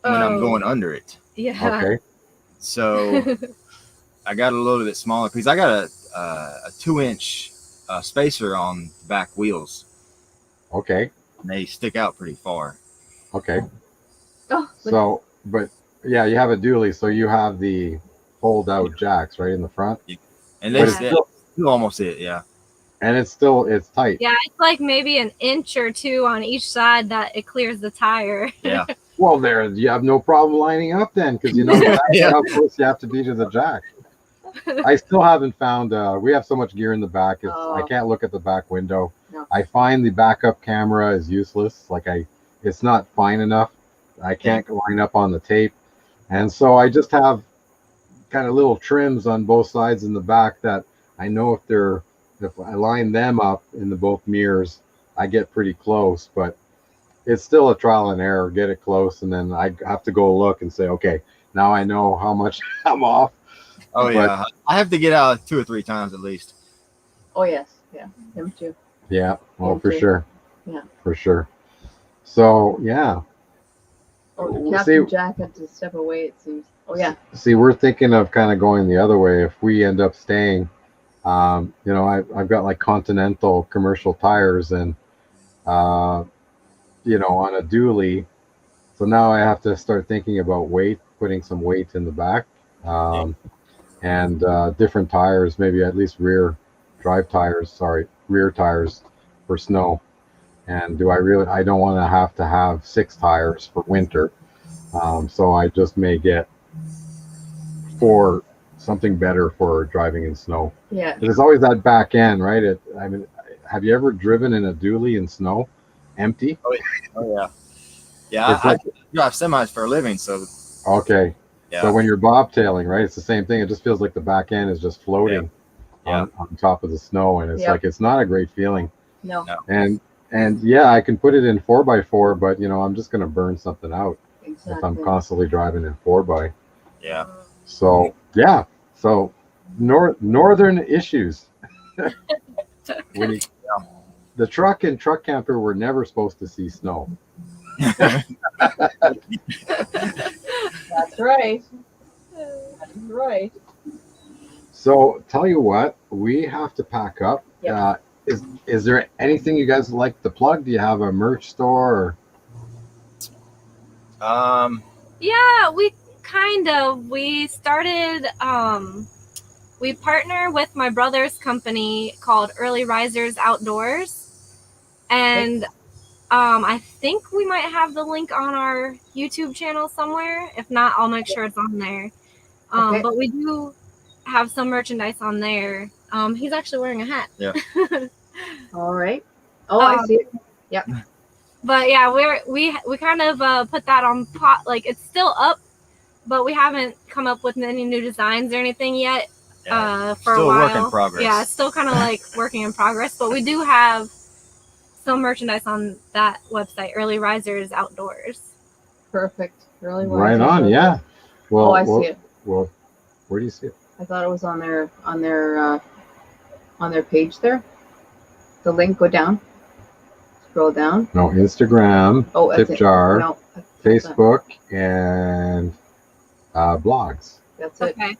when I'm going under it. Yeah. Okay. So I got a little bit smaller because I got a 2-inch spacer on the back wheels. Okay. And they stick out pretty far. Okay. Oh, so, but yeah, you have a dually, so you have the fold-out jacks right in the front. And they still almost it, And it's tight. Yeah, it's like maybe an inch or two on each side that it clears the tire. Yeah. Well, there you have no problem lining up then, because you know how close you have to be to the jack. I still haven't found. We have so much gear in the back. I can't look at the back window. No. I find the backup camera is useless. Like it's not fine enough. I can't line up on the tape, and so I just have kind of little trims on both sides in the back that I know if I line them up in both mirrors, I get pretty close, but it's still a trial and error. Get it close, and then I have to go look and say, okay, now I know how much I'm off. Oh, yeah. I have to get out 2 or 3 times at least. Oh, yes. Yeah. Him too. Yeah. Well, for too. sure. Yeah. For sure. So, yeah. Oh, Captain Jack had to step away, it seems. Oh, yeah. See, we're thinking of kind of going the other way. If we end up staying, I've got like Continental commercial tires, and, on a dually. So now I have to start thinking about putting some weight in the back. And different tires, maybe at least rear tires for snow. And I don't want to have 6 tires for winter. So I just may get 4, something better for driving in snow. Yeah. There's always that back end, right? Have you ever driven in a dually in snow, empty? Oh yeah. Yeah, I drive semis for a living, so. Okay. Yeah. So when you're bobtailing, right, it's the same thing. It just feels like the back end is just floating on top of the snow, and it's like it's not a great feeling. No. And yeah, I can put it in 4x4, but I'm just going to burn something out if I'm constantly driving in 4x. Yeah. So yeah. So northern issues. The truck and truck camper were never supposed to see snow. That's right. That's right. So tell you what, we have to pack up. Yep. Is there anything you guys would like to plug? Do you have a merch store? Yeah, we started we partner with my brother's company called Early Risers Outdoors, and I think we might have the link on our YouTube channel somewhere. If not, I'll make sure it's on there. But we do have some merchandise on there. He's actually wearing a hat. Yeah. All right. Oh, I see it. Yep. But yeah, we kind of put that on like it's still up, but we haven't come up with any new designs or anything yet. For a while. Still work in progress. Yeah, it's still kind of like working in progress, but we do have some merchandise on that website, Early Risers Outdoors. Perfect. Really well. Right on, yeah. Well, I see it. Well, where do you see it? I thought it was on their page there. The link, go down. Scroll down. No, Instagram, Tip Jar, No, Facebook, and blogs. That's it. Okay.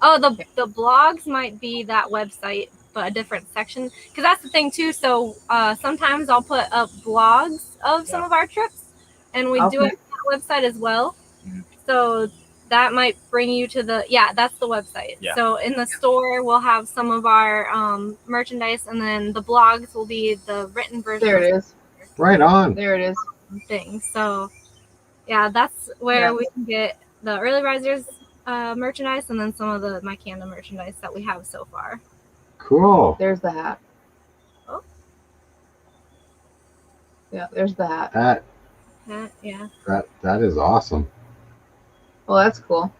Oh, the blogs might be that website, but a different section. Because that's the thing too. So sometimes I'll put up blogs of some of our trips, and we do it on that website as well. So that might bring you to the, that's the website. Yeah. So in the store, we'll have some of our merchandise, and then the blogs will be the written version. There it is. Right on. There it is. Thing. So yeah, that's where we can get the early risers merchandise, and then some of the My Canada merchandise that we have so far. Cool. There's the hat. Oh. Yeah, there's the hat. Yeah. That is awesome. Well, that's cool.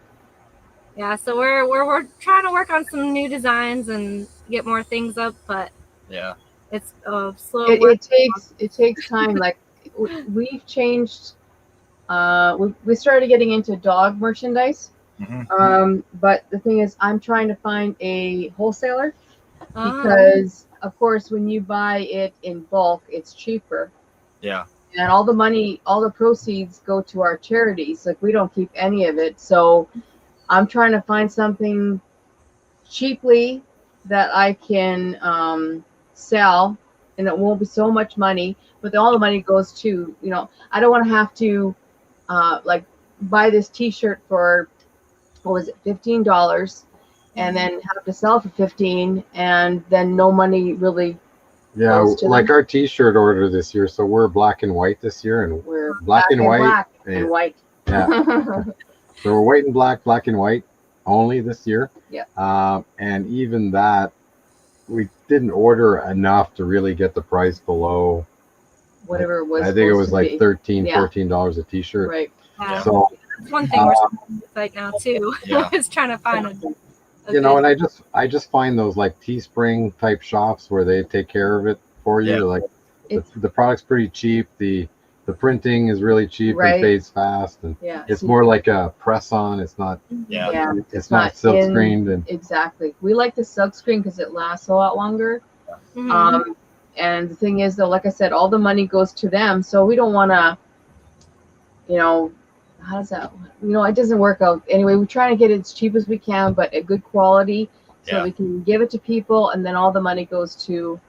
Yeah, so we're trying to work on some new designs and get more things up, but yeah, it's a slow. It takes time. Like we've changed. We started getting into dog merchandise. Mm-hmm. But the thing is, I'm trying to find a wholesaler because, of course, when you buy it in bulk, it's cheaper. Yeah. And all the money, all the proceeds go to our charities. Like we don't keep any of it. So I'm trying to find something cheaply that I can sell, and it won't be so much money. But all the money goes to, I don't want to have to like buy this T-shirt for, what was it, $15, and then have to sell for $15, and then no money really. Yeah, like our T-shirt order this year. So we're black and white this year, and we're black and white. Black and white. Yeah. So we're white and black and white only this year. Yeah. And even that, we didn't order enough to really get the price below whatever it was. I think it was like $13, $14 a T-shirt. Right. Yeah. So that's one thing we're like now too. Yeah. Is trying to find a and I just find those like Teespring type shops where they take care of it for you. Yeah. Like the product's pretty cheap. The printing is really cheap and fades fast, and it's more like a press on. It's not. Yeah. It's not silk screened. And exactly. We like the silk screen because it lasts a lot longer. Mm-hmm. And the thing is, though, like I said, all the money goes to them, so we don't want to. How does that? It doesn't work out. Anyway, we're trying to get it as cheap as we can, but at good quality, so we can give it to people, and then all the money goes to,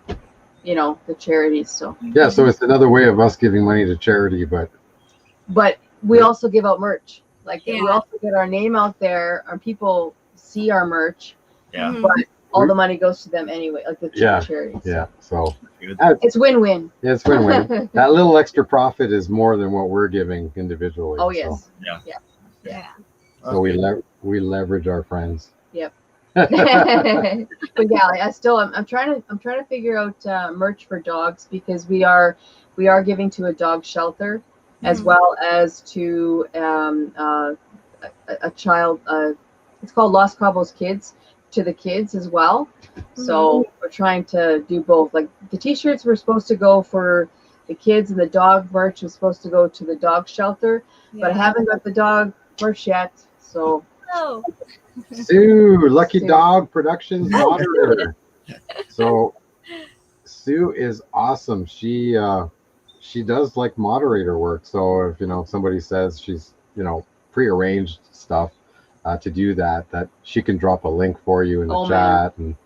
the charities. So yeah, so it's another way of us giving money to charity, but we also give out merch. Like we also get our name out there, and people see our merch. Yeah. Mm-hmm. But all the money goes to them anyway, like the charities. Yeah. So it's win-win. Yeah, it's win-win. That little extra profit is more than what we're giving individually. Oh yes. So. Yeah. So we leverage our friends. Yep. But yeah, I'm trying to figure out merch for dogs, because we are giving to a dog shelter, as well as to a child. It's called Los Cabos Kids, to the kids as well. So we're trying to do both. Like the T-shirts were supposed to go for the kids, and the dog merch was supposed to go to the dog shelter. But I haven't got the dog merch yet. So Sue, Lucky Dog Productions moderator. So Sue is awesome. She does like moderator work. So if somebody says she's prearranged stuff to do that she can drop a link for you in the chat, and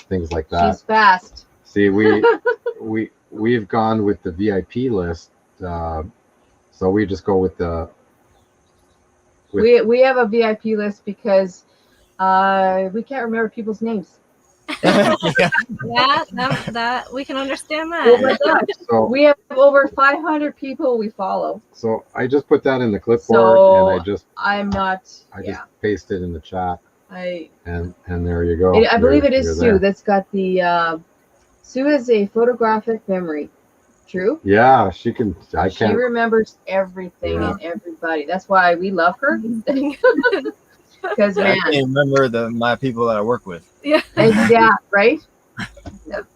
things like that. She's fast. See, we've gone with the VIP list, so we just go with the. We have a VIP list because we can't remember people's names. that we can understand that. Oh my gosh. So, we have over 500 people we follow. So I just put that in the clipboard, and I just paste it in the chat. And there you go. I believe it is Sue that's got the. Sue has a photographic memory. True. Yeah, she can. She remembers everything and everybody. That's why we love her. Because I can't remember my people that I work with. Yeah, right. Yep.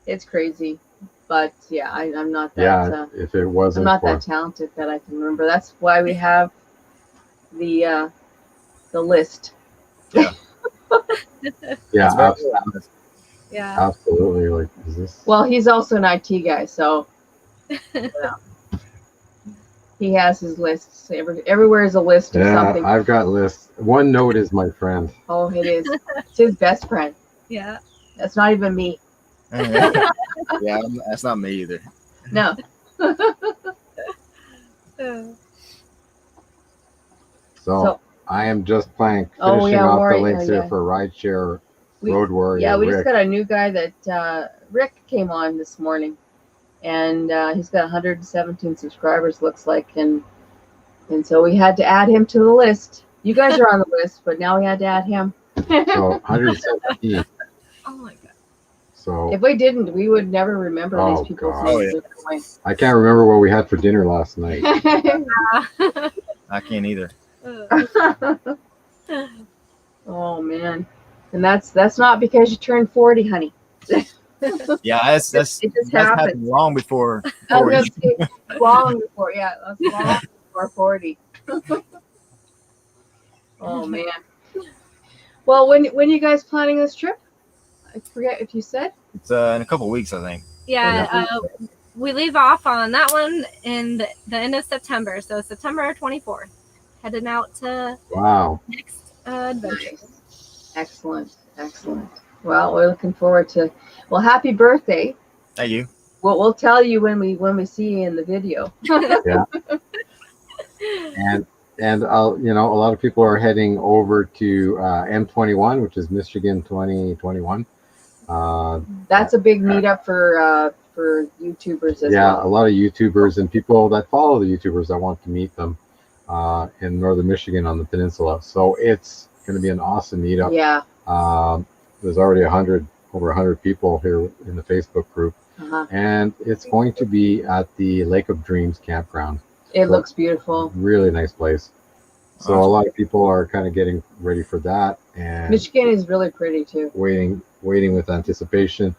It's crazy, but I'm not that. Yeah, if it wasn't, I'm not that talented that I can remember. That's why we have the list. Yeah. Yeah, absolutely. Like, is this? Well, he's also an IT guy, so he has his lists. Everywhere is a list of something. Yeah, I've got lists. OneNote is my friend. Oh, it is. It's his best friend. Yeah. That's not even me. Yeah, that's not me either. No. So I am just finishing Oh, off yeah, the links yeah. here for Rideshare We- Road Warrior. Yeah, we Rick. just got a new guy that Rick came on this morning, and he's got 117 subscribers, looks like, and so we had to add him to the list. You guys are on the list, but now we had to add him. So 117. Oh my god. So If we didn't, we would never remember Oh, these people's God. names. I can't remember what we had for dinner last night. I can't either. Oh man, and that's not because you turned 40, honey. Yeah, that's It just that's happens. happened long before. I was 40. gonna say, long before, yeah, that's long before 40. Oh man. Well, when you guys planning this trip? I forget if you said. It's in a couple weeks, I think. Yeah, we leave off on that one in the end of September. So September 24th, heading out to Wow. next adventure. Excellent. Well, we're looking forward to. Well, happy birthday. Thank you. We'll tell you when we see you in the video. Yeah. And you know, a lot of people are heading over to M21, which is Michigan 2021. That's a big meetup for YouTubers as Yeah, a well. lot of YouTubers and people that follow the YouTubers that want to meet them in northern Michigan on the peninsula. So it's going to be an awesome meetup. Yeah. There's already over 100 people here in the Facebook group, and it's going to be at the Lake of Dreams campground. It looks beautiful. Really nice place. So a lot of people are kind of getting ready for that, and Michigan is really pretty too. waiting with anticipation.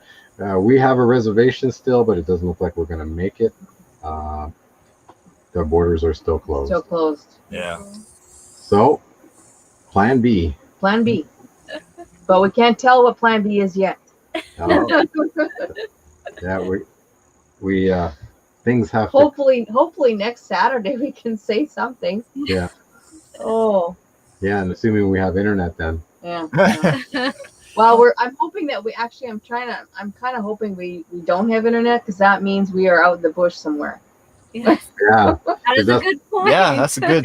We have a reservation still, but it doesn't look like we're going to make it. The borders are still closed. Still closed. Yeah. So, Plan B. Plan B. But we can't tell what Plan B is yet. Yeah, we things have to. Hopefully next Saturday we can say something. Yeah. Oh. Yeah, and assuming we have internet then. Yeah. Well, I'm hoping that I'm kind of hoping we don't have internet, because that means we are out in the bush somewhere. Yeah. Yeah. That is a good point. Yeah, that's a good.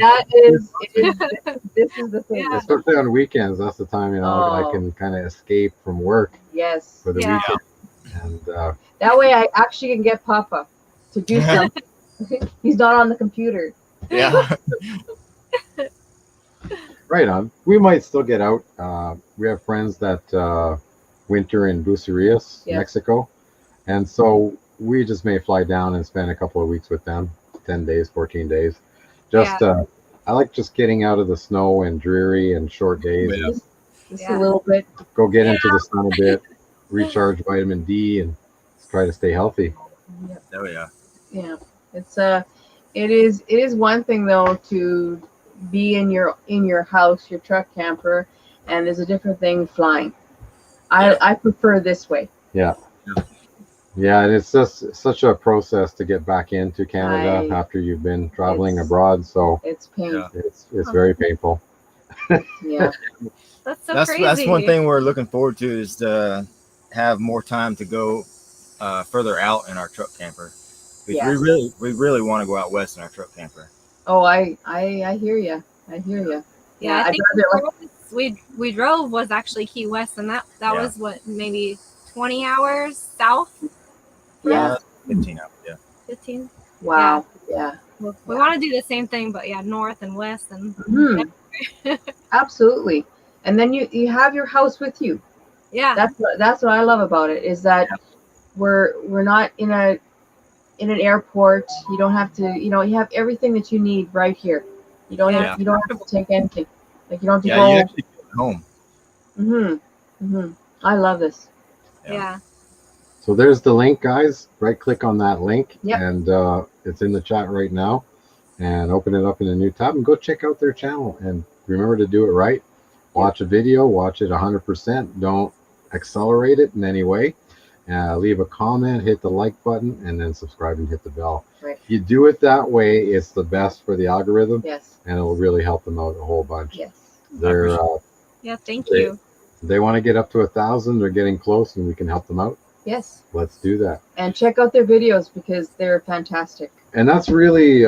This is the thing. Yeah. Especially on weekends, that's the time, you know, I Oh. can kind of escape from work Yes. for the Yeah. weekend. And That way I actually can get Papa to do something. He's not on the computer. Yeah. right on. We might still get out. We have friends that winter in Bucerias, Yes. Mexico. And so we just may fly down and spend a couple of weeks with them, 10 days, 14 days. I like just getting out of the snow and dreary and short days. Yeah. And Just a little bit. go get into the sun a bit, recharge vitamin D, and try to stay healthy. Oh yeah. Yeah. It is one thing though to be in your house, your truck camper, and there's a different thing flying. I prefer this way. Yeah. Yeah, and it's just such a process to get back into Canada after you've been traveling abroad. So It's pain. Yeah. it's very painful. Yeah. That's so That's crazy. one thing we're looking forward to, is to have more time to go further out in our truck camper. Yes. We really want to go out west in our truck camper. Oh, I hear you. I hear you. Yeah, I think I'd rather, like, we drove was actually Key West, and that Yeah. was what, maybe 20 hours south, yeah. 15 hours. Yeah. 15. Wow. Yeah. We want to do the same thing, but yeah, north and west, and Mhm. Absolutely. And then you have your house with you. yeah, That's what I love about it, is that we're not in an airport. You don't have to, you have everything that you need right here. You don't Yeah. have to take anything. Like, you don't have to Yeah, you go. actually get home. I love this. yeah. So there's the link, guys. Right click on that link, Yep. and it's in the chat right now. And open it up in a new tab and go check out their channel. And remember to do it right. Watch a video, watch it 100%. Don't accelerate it in any way. Leave a comment, hit the like button, and then subscribe and hit the bell. Right. If you do it that way, it's the best for the algorithm, Yes. and it will really help them out a whole bunch. Yes. They're Yeah, thank They- you. they want to get up to 1,000. They're getting close, and we can help them out. Yes. Let's do that. And check out their videos, because they're fantastic. And that's really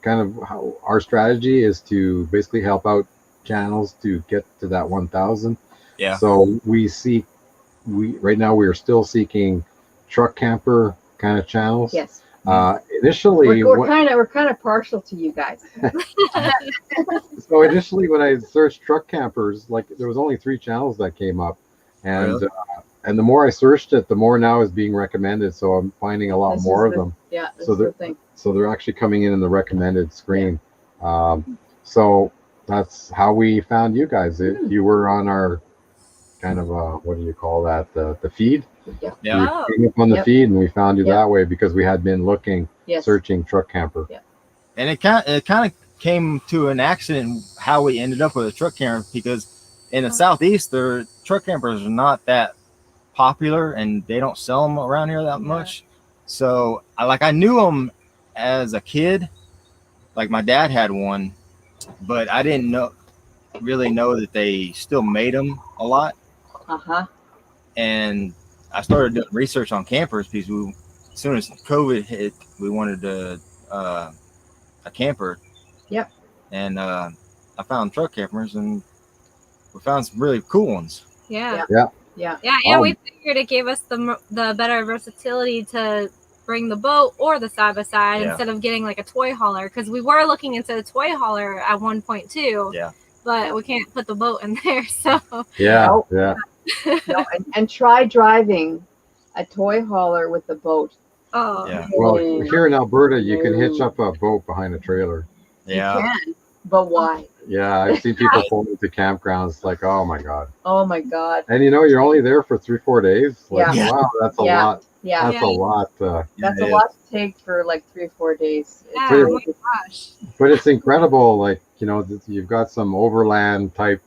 kind of how our strategy is, to basically help out channels to get to that 1,000. Yeah. So right now we are still seeking truck camper kind of channels. Yes. Initially, we're kind of partial to you guys. So initially, when I searched truck campers, like there was only 3 channels that came up, and Really? And the more I searched it, the more now is being recommended. So I'm finding a lot more of them. Yeah. So they're actually coming in the recommended screen. So that's how we found you guys. You were on our kind of what do you call that? The feed. Yeah. You came up on the feed, and we found you that way because we had been looking, searching truck camper. Yeah. And it kind of came to an accident how we ended up with a truck camper, because in the Southeast, the truck campers are not that popular, and they don't sell them around here that much. So I knew them as a kid, like my dad had one, but I didn't really know that they still made them a lot. And I started doing research on campers because as soon as COVID hit, we wanted a camper. Yep. And I found truck campers, and we found some really cool ones. Yeah. Yeah. And we figured it gave us the better versatility to bring the boat or the side by side instead of getting like a toy hauler, because we were looking into a toy hauler at one point too. Yeah. But we can't put the boat in there, so. Yeah. No, and try driving a toy hauler with the boat. Oh. Yeah. Well, here in Alberta, you can hitch up a boat behind a trailer. Yeah. You can, but why? Yeah, I've seen people pull into campgrounds like, oh my god. Oh my god. And you're only there for 3-4 days. Like, Yeah. wow, that's a lot. Yeah. That's a lot. That's a lot to take for like 3 or 4 days. Yeah, oh my gosh. But it's incredible. Like, you've got some overland type,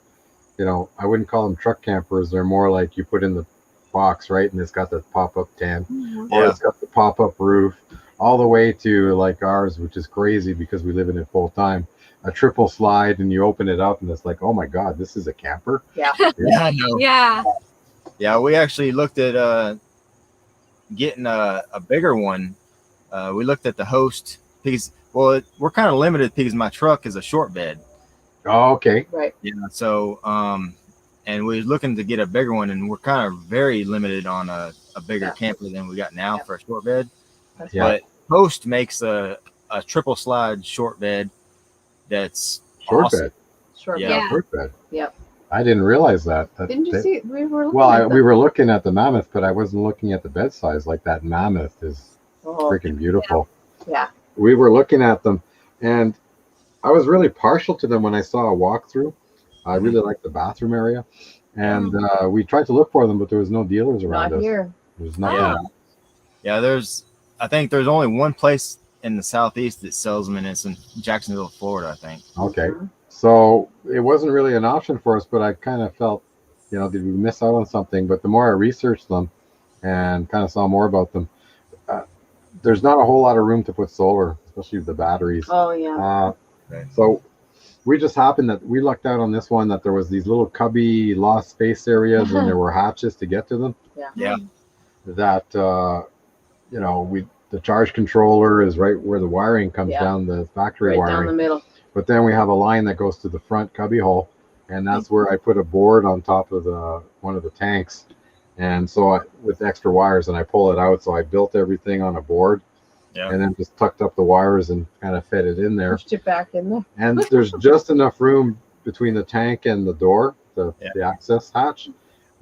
I wouldn't call them truck campers. They're more like you put in the box, right? And it's got the pop-up tent, or it's got the pop-up roof, all the way to like ours, which is crazy because we live in it full time. A triple slide, and you open it up, and it's like, oh my god, this is a camper. Yeah. I know. Yeah. We actually looked at getting a bigger one. We looked at the host because, we're kind of limited because my truck is a short bed. Oh, okay. Right. Yeah. So, and we were looking to get a bigger one, and we're kind of very limited on a bigger camper than we got now for a short bed. But Host makes a triple slide short bed that's short awesome. bed. Short Yeah. Short bed. Yep. I didn't realize that. Didn't you see? We were looking Well, at we were looking at the Mammoth, but I wasn't looking at the bed size. Like that Mammoth is freaking beautiful. Yeah. We were looking at them, and I was really partial to them when I saw a walkthrough. I really liked the bathroom area, and we tried to look for them, but there was no dealers around us. Not here. There's nothing. Yeah. I think there's only one place in the Southeast that sells them, and it's in Jacksonville, Florida, I think. Okay. So it wasn't really an option for us, but I kind of felt, did we miss out on something? But the more I researched them and kind of saw more about them, there's not a whole lot of room to put solar, especially with the batteries. Oh, yeah. So we just happened that we lucked out on this one that there was these little cubby lost space areas and there were hatches to get to them. Yeah. That, the charge controller is right where the wiring comes down, the factory wiring. Down the middle. But then we have a line that goes to the front cubby hole, and that's where I put a board on top of one of the tanks. And so with extra wires, and I pull it out. So I built everything on a board, and then just tucked up the wires and kind of fed it in there. Pushed it back in there. And there's just enough room between the tank and the door, the access hatch,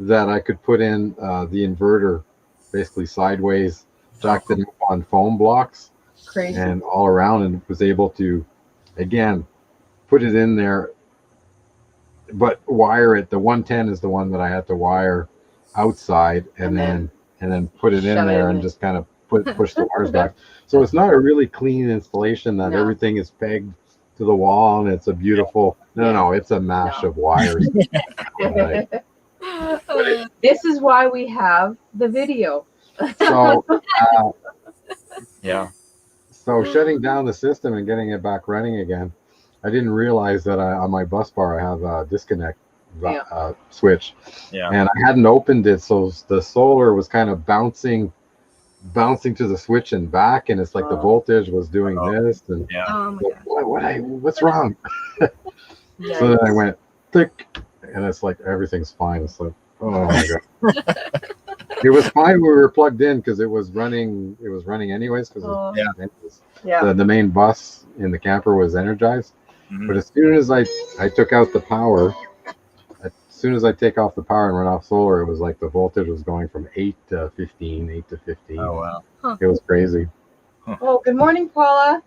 that I could put in the inverter basically sideways, jacked it up on foam blocks. Crazy. And all around, and was able to, again, put it in there, but wire it. The 110 is the one that I had to wire outside, and then put it in there and just kind of push the wires back. So it's not a really clean installation that everything is pegged to the wall and it's a beautiful. No, it's a mash of wires. Right. This is why we have the video. So yeah. So shutting down the system and getting it back running again, I didn't realize that on my bus bar I have a disconnect switch, and I hadn't opened it, so the solar was kind of bouncing bouncing to the switch and back, and it's like the voltage was doing this, and Yeah. Oh my like, god. what's wrong? So then I went click, and it's like everything's fine. It's like, oh my god. It was fine. We were plugged in because it was running. It was running anyways because the main bus in the camper was energized. Mhm. But as soon as I took out the power, as soon as I take off the power and run off solar, it was like the voltage was going from 8 to 15, 8 to 15. Oh wow. It was crazy. Oh, good morning, Paula.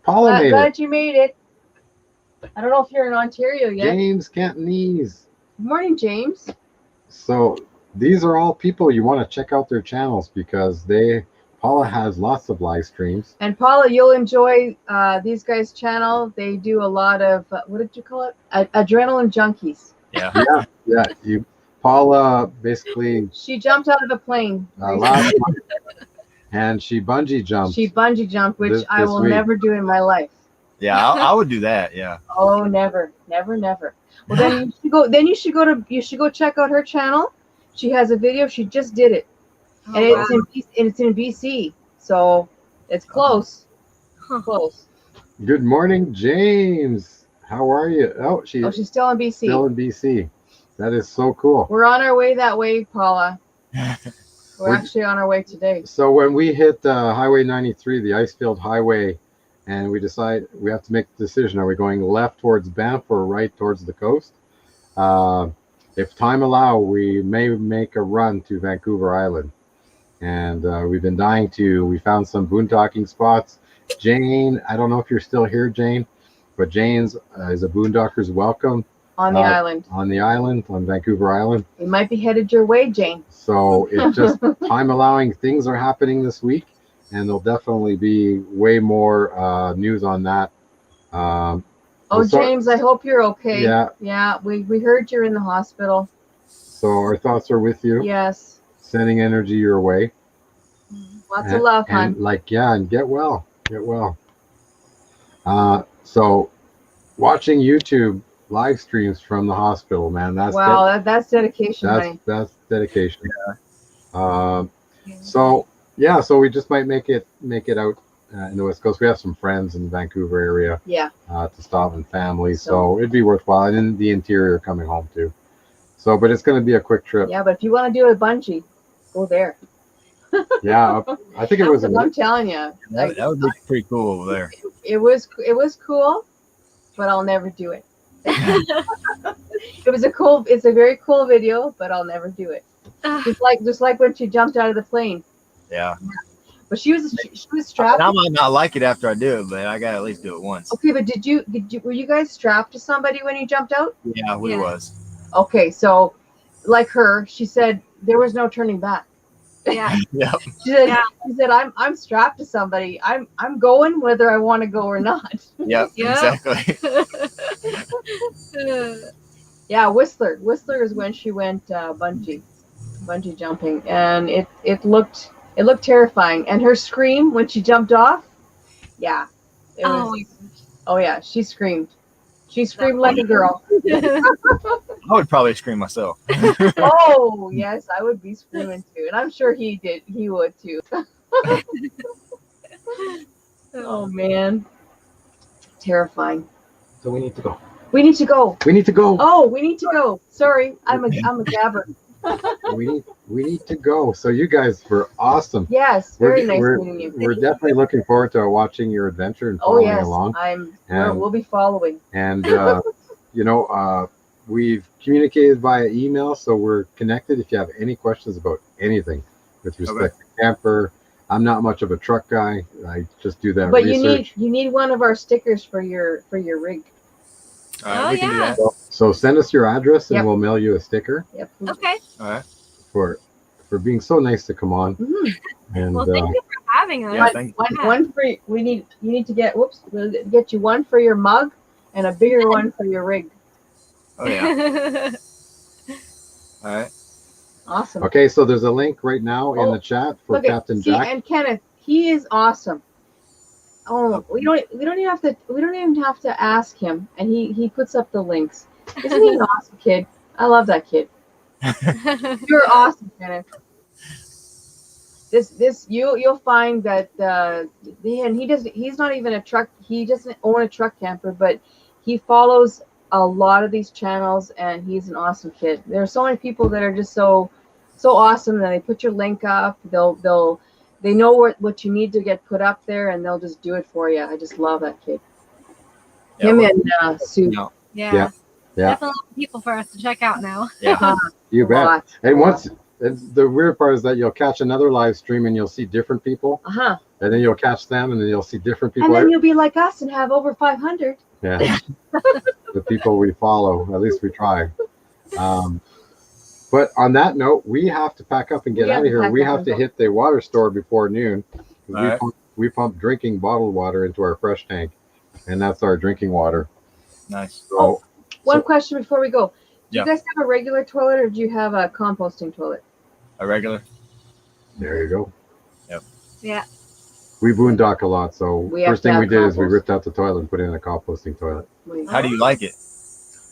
Paula made it. Glad you made it. I don't know if you're in Ontario yet. James Cantonese. Good morning, James. So these are all people you want to check out their channels because Paula has lots of live streams. And Paula, you'll enjoy these guys' channel. They do a lot of what did you call it? Adrenaline junkies. Yeah. Yeah. Paula basically. She jumped out of a plane. Last month, and she bungee jumped. She bungee jumped, which I will never do in my life. Yeah, I would do that. Yeah. Oh, never. Well, then you should go check out her channel. She has a video. She just did it, and it's in BC, so it's close. Close. Good morning, James. How are you? Oh, she's still in BC. Still in BC. That is so cool. We're on our way that way, Paula. We're actually on our way today. So when we hit Highway 93, the ice-filled highway, and we decide we have to make the decision: are we going left towards Banff or right towards the coast? If time allow, we may make a run to Vancouver Island. And we've been dying to. We found some boondocking spots. Jane, I don't know if you're still here, Jane, but Jane's is a boondocker's welcome. On the island. On the island, on Vancouver Island. We might be headed your way, Jane. So it's just time allowing. Things are happening this week, and there'll definitely be way more news on that. James, I hope you're okay. Yeah. Yeah, we heard you're in the hospital. So our thoughts are with you. Yes. Sending energy your way. Lots of love, hon. And get well. Get well. So watching YouTube live streams from the hospital, man. That's dedication, honey. That's dedication. Yeah. So we just might make it out in the West Coast. We have some friends in the Vancouver area. Yeah. To stop and family, so it'd be worthwhile. And in the interior, coming home too. So, but it's going to be a quick trip. Yeah, but if you want to do a bungee, go there. Yeah, I think it was. I'm telling you, that would be pretty cool over there. It was cool, but I'll never do it. It's a very cool video, but I'll never do it. Just like when she jumped out of the plane. Yeah. But she was strapped. I might not like it after I do it, but I gotta at least do it once. Okay, but were you guys strapped to somebody when you jumped out? Yeah, we was. Okay, so like her, she said there was no turning back. Yeah. Yeah. She said I'm strapped to somebody. I'm going whether I want to go or not. Yep. Exactly. Yeah, Whistler. Whistler is when she went bungee jumping, and it looked terrifying. And her scream when she jumped off, yeah, it was. Oh yeah, she screamed. She screamed like a girl. I would probably scream myself. Oh yes, I would be screaming too, and I'm sure he did. He would too. Oh man, terrifying. So we need to go. We need to go. We need to go. Oh, we need to go. Sorry, I'm a gabber. we need to go. So you guys were awesome. Yes, very nice meeting you. We're definitely looking forward to watching your adventure and following along. We'll be following. And we've communicated via email, so we're connected. If you have any questions about anything with respect to camper, I'm not much of a truck guy. I just do that. But research. you need one of our stickers for your rig. We can do that. So send us your address and we'll mail you a sticker. Yep. Okay. All right. For being so nice to come on. Mm-hmm. And well, thank you for having us. Yeah, one for you need to get. We'll get you one for your mug and a bigger one for your rig. Oh yeah. All right. Awesome. Okay, so there's a link right now in the chat for Captain Jack. And Kenneth, he is awesome. Oh, we don't even have to ask him, and he puts up the links. Isn't he an awesome kid? I love that kid. You're awesome, Kenneth. You'll find that he's not even a truck. He doesn't own a truck camper, but he follows a lot of these channels, and he's an awesome kid. There are so many people that are just so awesome that they put your link up. They know what you need to get put up there, and they'll just do it for you. I just love that kid. Yeah, Him and Sue. Yeah. Yeah. Definitely people for us to check out now. Yeah. You bet. Lot. And the weird part is that you'll catch another live stream and you'll see different people, Uh-huh. and then you'll catch them, and then you'll see different people. And then you'll be like us and have over 500. Yeah. The people we follow, at least we try. But on that note, we have to pack up and get out of here. We have to hit the water store before noon. We pump drinking bottled water into our fresh tank, and that's our drinking water. Nice. So, One question before we go. Do Yeah. you guys have a regular toilet, or do you have a composting toilet? A regular. there you go. Yeah. We boondock a lot, so We have first to thing have we did is we compost. ripped out the toilet and put in a composting toilet. How do you like it?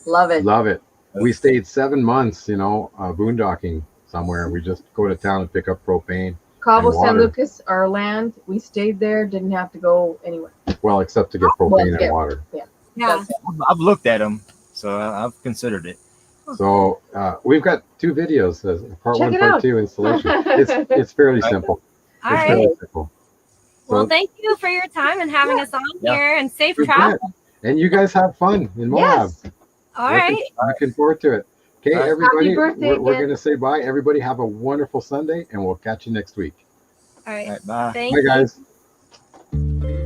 Love it. Love it. We stayed 7 months, boondocking somewhere. We just go to town and pick up propane. Cabo and San water. Lucas, our land. We stayed there. Didn't have to go anywhere. Well, except to get Well, propane yeah. and water. Yeah. I've looked at them, so I've considered it. So we've got 2 videos, part Check 1, it part out. 2 installation. It's fairly simple. All It's right. fairly simple. Well, So, thank you for your time and having us on Yeah. here, and safe you travel. bet. And you guys have fun in Moab. Yes. All right. Looking forward to it. Okay, All right. everybody, Happy birthday we're again. going to say bye. Everybody have a wonderful Sunday, and we'll catch you next week. All right. All right, bye. Thank Bye, you. guys.